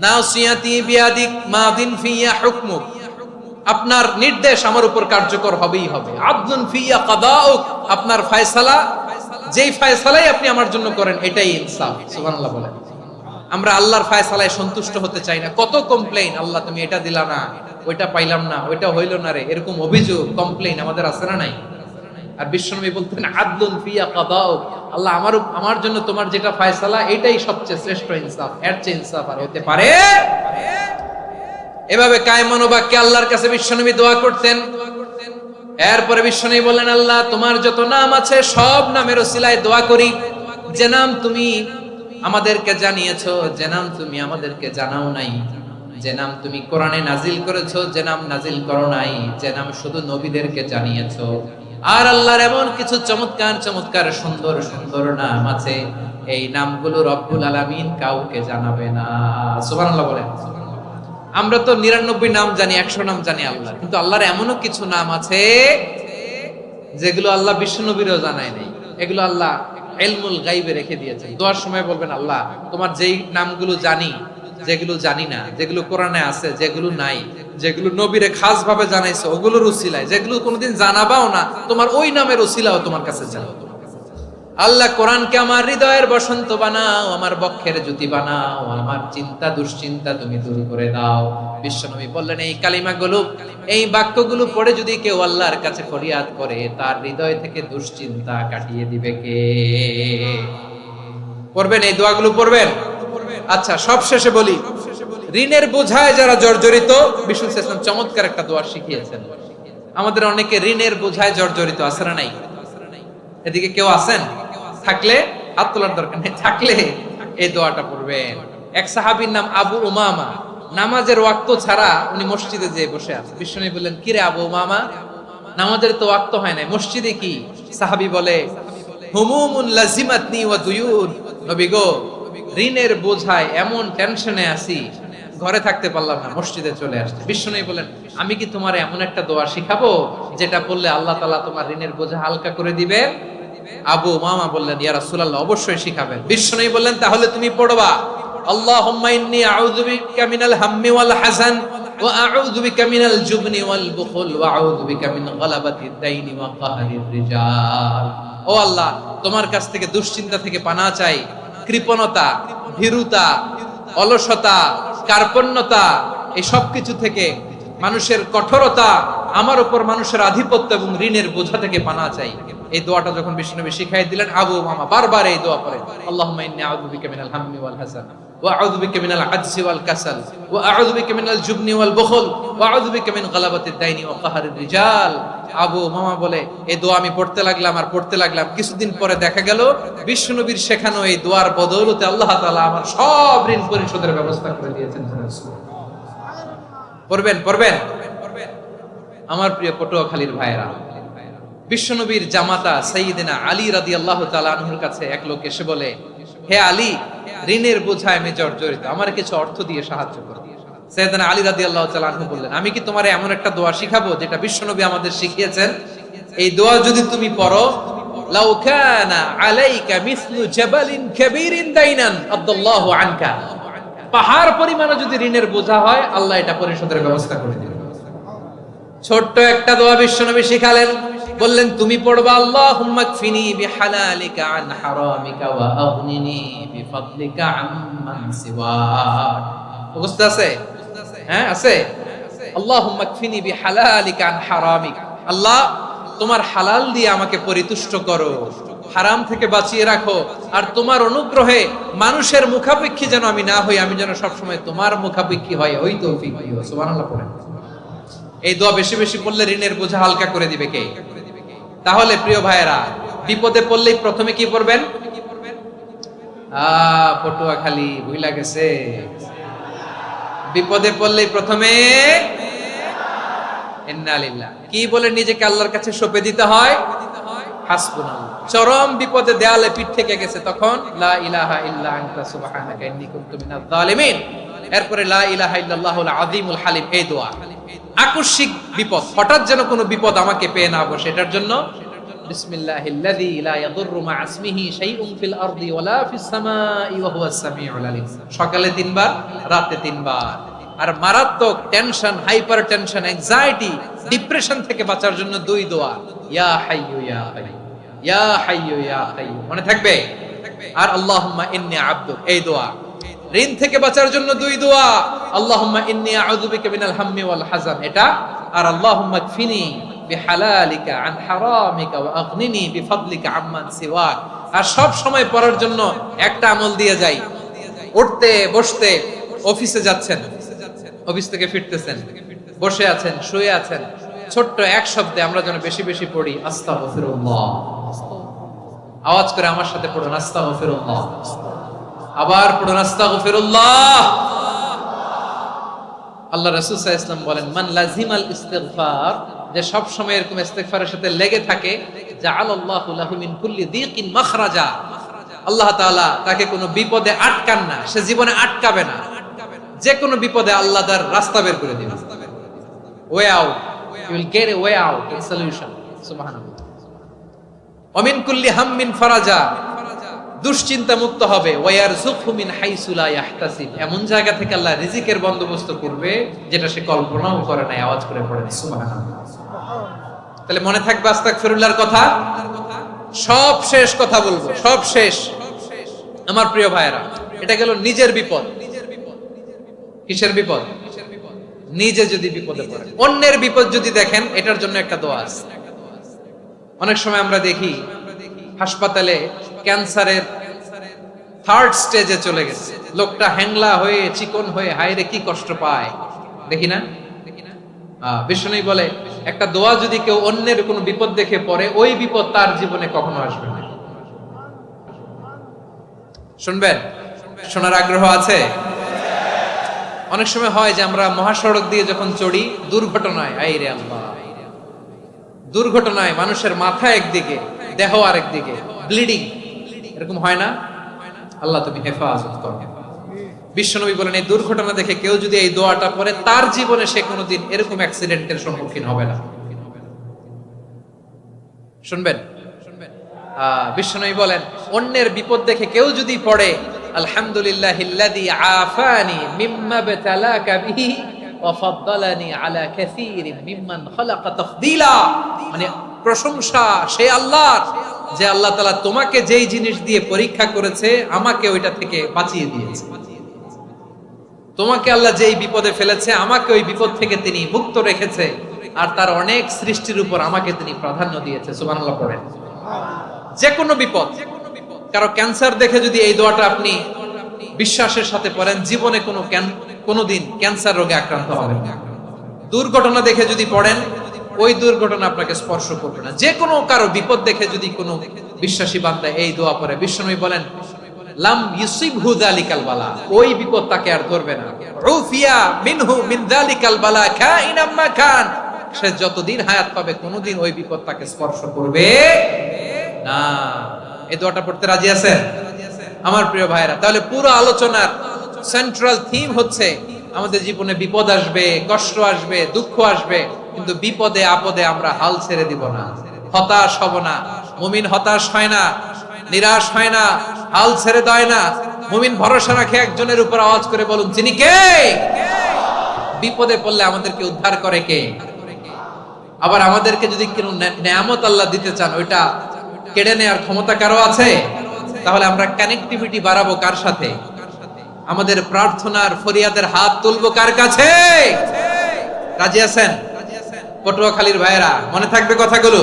নাসিয়াতি বিয়াদিক, মাদিন ফিয়া হুকমুক, আপনার নির্দেশ আমার উপর কার্যকর হবেই হবে। আদলুন ফিয়া কাদাউক, আপনার ফয়সালা, যেই ফয়সালাই আপনি আমার জন্য করেন এটাই ইনসাফ। সুবহানাল্লাহ বলেন। আমরা আল্লাহর ফয়সালায় সন্তুষ্ট হতে চাই না। কত কমপ্লেইন, আল্লাহ তুমি এটা দিলা না, ওইটা পাইলাম না, ওইটা হইল না রে, এরকম অভিযোগ, কমপ্লেইন আমাদের আছে না নাই? আর বিশ্বনবী বলতেন, আদলুন ফিয়া কাদাউক, আল্লাহ আমার জন্য তোমার যেটা ফয়সালা এটাই সবচেয়ে শ্রেষ্ঠ ইনসাফ, এর চেয়ে ইনসাফ আর হতে পারে? এভাবে কায়মান বাক্যে আল্লাহর কাছে বিশ্বনবী দোয়া করতেন। এরপরে বিশ্বনবী বললেন, আল্লাহ তোমার যত নাম আছে সব নামের ওসিলায় দোয়া করি, যে নাম তুমি আমাদেরকে জানিয়েছো, যে নাম তুমি আমাদেরকে জানাও নাই, যে নাম তুমি কোরআনে নাজিল করেছো, যে নাম নাজিল করো নাই, যে নাম শুধু নবীদেরকে জানিয়েছো। আর আল্লাহর এমন কিছু চমৎকার চমৎকার সুন্দর সুন্দর নাম আছে, এই নামগুলো রব্বুল আলামিন কাউকে জানাবে না। সুবহানাল্লাহ বলেন। আমরা তো 99 নাম জানি, 100 নাম জানি আল্লাহ, কিন্তু আল্লাহর এমনও কিছু নাম আছে যেগুলো আল্লাহ বিশ্বনবীরও জানায় নাই। এগুলো আল্লাহ ইলমুল গায়বে রেখে দিয়েছেন। দোয়ার সময় বলবেন, আল্লাহ তোমার যেই নামগুলো জানি, যেগুলো জানি না, যেগুলো কোরআনে আছে, যেগুলো নাই, যেগুলো নবীরে খাস ভাবে জানাইছো ওগুলোর উসিলায়, যেগুলো কোনোদিন জানাবাও না, তোমার ওই নামের উসিলাও তোমার কাছে চাও। আল্লাহ কোরআনকে আমার হৃদয়ের বসন্ত বানাও, আমার বক্ষের জ্যোতি বানাও, আমার চিন্তা দুশ্চিন্তা তুমি দূর করে দাও। বিশ্বনবী বললেন, এই কালিমাগুলো, এই বাক্যগুলো পড়ে যদি কেউ আল্লাহর কাছে ফরিয়াদ করে, তার হৃদয় থেকে দুশ্চিন্তা কাটিয়ে দিবে কে? পড়বেন, এই দোয়াগুলো পড়বেন। আচ্ছা, সব শেষে বলি, ঋণের বোঝায় যারা জর্জরিত, বিষ্ণু ইসলাম চমৎকার একটা দোয়া শিখিয়েছেন। আমাদের অনেকে ঋণের বোঝায় জর্জরিত, আছে না নাই? এদিকে কেউ আছেন? থাকলে হাত তোলার দরকার নেই, থাকলে এই দোয়াটা পড়বেন। এক সাহাবীর নাম আবু উমামা, নামাজের ওয়াক্ত ছাড়া উনি মসজিদে যেয়ে বসে আছে। বিশ্বনবী বললেন, কি রে আবু উমামা, নামাজের তো ওয়াক্ত হয় না, মসজিদে কি? সাহাবী বলে, হুমুমুন লাজিমাতনি ওয়া দুয়ুন, নবী গো, ঋণের বোঝায় এমন টেনশনে আছি, ঘরে থাকতে পারলাম না, মসজিদে চলে আসছে। বিশ্বনবী বলেন, আমি কি তোমার এমন একটা দোয়া শিখাবো যেটা পড়লে আল্লাহ তাআলা তোমার ঋণের বোঝা হালকা করে দিবে? আবু উমামা বললেন, ইয়া রাসূলুল্লাহ, অবশ্যই শিখাবেন। বিশ্বনবী বললেন, তাহলে তুমি পড়বা, আল্লাহুম্মা ইন্নী আউযু বিকা মিনাল হাম্মি ওয়াল হাযান ওয়া আউযু বিকা মিনাল জুবনি ওয়াল বুখল ওয়া আউযু বিকা মিন গালাবাতিদ দাইনি ওয়া কাহরির রিজাল। ও আল্লাহ, তোমার কাছ থেকে দুশ্চিন্তা থেকে পানাহ চাই, কৃপণতা, ভীরুতা, অলসতা, কার্পণ্যতা, এই সব কিছু থেকে, মানুষের কঠোরতা, আমার উপর মানুষের আধিপত্য এবং ঋণের বোঝা থেকে পানাহ চাই। এই দোয়াটা যখন বিশ্বনবী শিখাই দিলেন, আবু উমামা বারবার এই দোয়া পড়েন, আল্লাহুম্মা ইন্নী আউযু বিকা মিনাল হাম্মি ওয়াল হাযান ওয়া আউযু বিকা মিনাল আজজি ওয়াল কাসাল ওয়া আউযু বিকা মিনাল জুবনি ওয়াল বুখল ওয়া আউযু বিকা মিন গালাবাতিদ দাইনি ওয়া কাহরির রিজাল। আবু উমামা বলে, এই দোয়া আমি পড়তে লাগলাম আর পড়তে লাগলাম, কিছুদিন পরে দেখা গেল বিশ্বনবীর শেখানো এই দোয়ার বদৌলতে আল্লাহ তাআলা আমার সব ঋণ পরিশোধের ব্যবস্থা করে দিয়েছেন। পড়বেন পড়বেন। আমার প্রিয় পটুয়াখালীর ভাইয়েরা, বিশ্বনবীর জামাতা সাইয়্যিদিনা আলী রাদিয়াল্লাহু তাআলা আনহুর কাছে এক লোক এসে বলে, হে আলী, ঋণের বোঝায় আমি জর্জরিত, আমার কিছু অর্থ দিয়ে সাহায্য করো। সাইয়্যিদিনা আলী রাদিয়াল্লাহু তাআলা আনহু বললেন, আমি কি তোমারে এমন একটা দোয়া শিখাবো যেটা বিশ্বনবী আমাদের শিখিয়েছেন? এই দোয়া যদি তুমি পড়ো, লাউ কানা আলাইকা মিসলু জাবালিন কাবীরিন দাইনান আদাল্লাহু আনকা, পাহাড় পরিমাণে যদি ঋণের বোঝা হয়, আল্লাহ এটা পরিশোধের ব্যবস্থা করে দিবেন। ছোট্ট একটা দোয়া বিশ্বনবী শিখালেন, বললেন তুমি পড়বা আল্লাহুম্মা কফিনি বিহালালিকা আন হারামিকা ওয়া আগনিনি বিফাদলিকা আম্মান সিওয়াক। বুঝতে আছে? হ্যাঁ আছে। আল্লাহুম্মা কফিনি বিহালালিকা আন হারামিক, আল্লাহ তোমার হালাল দিয়ে আমাকে পরিতুষ্ট করো, হারাম থেকে বাঁচিয়ে রাখো, আর তোমার অনুগ্রহে মানুষের মুখাপেক্ষী যেন আমি না হই, আমি যেন সবসময় তোমার মুখাপেক্ষী হয়, ওই তৌফিক দিও। সুবহানাল্লাহ পড়েন। এই দোয়া বেশি বেশি পড়লে ঋণের বোঝা হালকা করে দিবে কে? তাহলে প্রিয় ভাইয়েরা, বিপদে পড়লেই প্রথমে কি পড়বেন? পটুয়াখালী ভুইলা গেছে। বিপদে পড়লেই প্রথমে ইন্না লিল্লাহ কি বলে নিজেকে আল্লাহর কাছে সঁপে দিতে হয়? হাসবুনাল্লাহ। চরম বিপদে দেয়ালে পিঠ থেকে গেছে, তখন লা ইলাহা ইল্লা আনতা সুবহানাকা ইন্নী কুনতু মিনাজ জালিমিন। এরপরে লা ইলাহা ইল্লাল্লাহুল আযীমুল হালিম, এই দোয়া। আকস্মিক বিপদ, হঠাৎ যেন কোনো বিপদ আমাকে পেয়ে না বসে, এটার জন্য বিসমিল্লাহিল্লাযী লা ইয়াদুররু মা ইসমিহি শাইউন ফিল আরদি ওয়ালা ফিস সামাই ওয়া হুয়াস সামিউল আলিম। সকালে 3 বার, রাতে 3 বার। আর মারাত্মক tension, hyper tension, anxiety, depression থেকে বাঁচার জন্য 2 দোয়া, ইয়া হাইয়্যু ইয়া কাইয়্যুম, ইয়া হাইয়্যু ইয়া কাইয়্যুম, মনে থাকবে? আর আল্লাহুম্মা ইন্নী আবদুক, এই দোয়া। ঋণ থেকে বাঁচার জন্য 2 দোয়া, আল্লাহুম্মা ইন্নী আউযু বিকা মিনাল হাম্মি ওয়াল হাযান, এটা। আর আল্লাহুম্মা কফিনি বিহালালিকা আন হারামিকা ওয়া আগনিনি বিফাদলিকা আম্মান সিওয়াক। আর সব সময় পড়ার জন্য একটা আমল দিয়ে যাই, উঠতে বসতে, অফিসে যাচ্ছেন, অফিস থেকে ফিরতেছেন, বসে আছেন, শুয়ে আছেন, ছোট্ট এক শব্দে আমরা যেন বেশি বেশি পড়ি আস্তাগফিরুল্লাহ। আওয়াজ করে আমার সাথে পড়ুন আস্তাগফিরুল্লাহ। আবার পড়ুন আস্তাগফিরুল্লাহ। আল্লাহ রাসূল সাল্লাল্লাহু আলাইহি ওয়াসাল্লাম বলেন, মান লাজিমাল ইস্তিগফার, যে সব সময় এরকম ইস্তিগফারের সাথে লেগে থাকে, জাআলাল্লাহু লাহু মিন কুল্লি দীকিন মাখরাজা, আল্লাহ তাআলা তাকে কোনো বিপদে আটকান না, সে জীবনে আটকাবে না। যে কোনো বিপদে আল্লাহ তার রাস্তা বের করে দিবেন, way out, you will get a way out, a solution. সুবহানাল্লাহ। ওয়া মিন কুল্লি হাম্মিন ফারাজা, দুশ্চিন্তা মুক্ত হবে, ওয়া ইয়ারযুকহু মিন হাইসু লা ইয়াহতাসিব, এমন জায়গা থেকে আল্লাহ রিজিকের বন্দোবস্ত করবে যেটা সে কল্পনাও করে নাই। আওয়াজ করে পড়েন সুবহানাল্লাহ। তাহলে মনে থাকবে আস্তাগফিরুল্লাহর কথা। সব শেষ কথা বলবো, সব শেষ আমার প্রিয় ভাইয়েরা। এটা গেল নিজের বিপদ। কিসের বিপদ? নিজে যদি বিপদে পড়ে। অন্যের বিপদ যদি দেখেন, এটার জন্য একটা দোয়া আছে। অনেক সময় আমরা দেখি হাসপাতালে ক্যান্সারের 3rd স্টেজে চলে গেছে, লোকটা হ্যাংলা হয়ে, চিকন হয়ে, হায়রে কি কষ্ট পায়, দেখি না? বিষ্ণু বলে, একটা দোয়া যদি কেউ অন্যের কোনো বিপদ দেখে পড়ে, ওই বিপদ তার জীবনে কখনো আসবে না। শুনবেন? শোনার আগ্রহ আছে? অনেক সময় হয় যে আমরা মহাসড়ক দিয়ে যখন চড়ি, দুর্ঘটনায়, আইরে আল্লাহ, দুর্ঘটনায় মানুষের মাথা একদিকে, দেহ আরেকদিকে, ব্লিডিং, এরকম হয় না? আল্লাহ তুমি হেফাজত করো। বিশ্বনবী বলেন, এই দুর্ঘটনা দেখে কেউ যদি এই দোয়াটা পড়ে, তার জীবনে সে কোনোদিন এরকম অ্যাক্সিডেন্টের সম্মুখীন হবে না। শুনবেন? বিশ্বনবী বলেন, অন্যের বিপদ দেখে কেউ যদি পড়ে, আলহামদুলিল্লাহিল্লাযী আফানি মিম্মা বতালাকা বিহি ওয়া ফাদ্দালানি আলা কাসীরিন মিম্মান খালাকা তাফদীলা, মানে প্রশংসা সেই আল্লাহর, যে আল্লাহ তাআলা তোমাকে যেই জিনিস দিয়ে পরীক্ষা করেছে, আমাকে ওইটা থেকে বাঁচিয়ে দিয়েছে। তোমাকে আল্লাহ যেই বিপদে ফেলেছে, আমাকে ওই বিপদ থেকে তিনি মুক্ত রেখেছে, আর তার অনেক সৃষ্টির উপর আমাকে তিনি প্রাধান্য দিয়েছে। সুবহানাল্লাহ পড়েন। যে কোনো বিপদ, কারো ক্যান্সার দেখে যদি এই দোয়াটা আপনি বিশ্বাসের সাথে পড়েন, জীবনে কোনোদিন ক্যান্সার রোগে আক্রান্ত হবেন না। দুর্ঘটনা দেখে যদি পড়েন, ওই দুর্ঘটনা আপনাকে স্পর্শ করবে না। যে কোনো কারো বিপদ দেখে যদি কোনো বিশ্বাসী বান্দা এই দোয়া পড়ে, বিশ্বনবী বলেন, লাম ইউসিবহু যালিকাল বালা, ওই বিপদ তাকে আর ধরবে না। উফিয়া মিনহু মিন যালিকাল বালা কাইনাম মা কান, সে যতদিন হায়াত পাবে কোনোদিন ওই বিপদ তাকে স্পর্শ করবে না। এই দোয়াটা পড়তে রাজি আছেন আমার প্রিয় ভাইরা? তাহলে পুরো আলোচনার সেন্ট্রাল থিম হচ্ছে, আমাদের জীবনে বিপদ আসবে, কষ্ট আসবে, দুঃখ আসবে, কিন্তু বিপদে আপদে আমরা হাল ছেড়ে দিব না, হতাশ হব না। মুমিন হতাশ হয় না, নিরাশ হয় না, হাল ছেড়ে দেয় না। মুমিন ভরসা রাখে একজনের উপর। আওয়াজ করে বলুন, যিনি কে? বিপদে পড়লে আমাদেরকে উদ্ধার করে কে? আবার আমাদেরকে যদি কোনো নেয়ামত আল্লাহ দিতে চান, ওইটা কেড়ে নেওয়ার ক্ষমতা কারো আছে? তাহলে আমরা কানেক্টিভিটি বাড়াবো কার সাথে? আমাদের প্রার্থনার ফরিয়াদের হাত তুলবো কার কাছে? রাজি আছেন? পটুয়াখালীর ভাইয়েরা, মনে থাকবে কথাগুলো?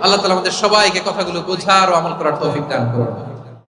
আল্লাহ তাআলা আমাদের সবাইকে কথাগুলো বোঝার ও আমল করার তৌফিক দান করুন।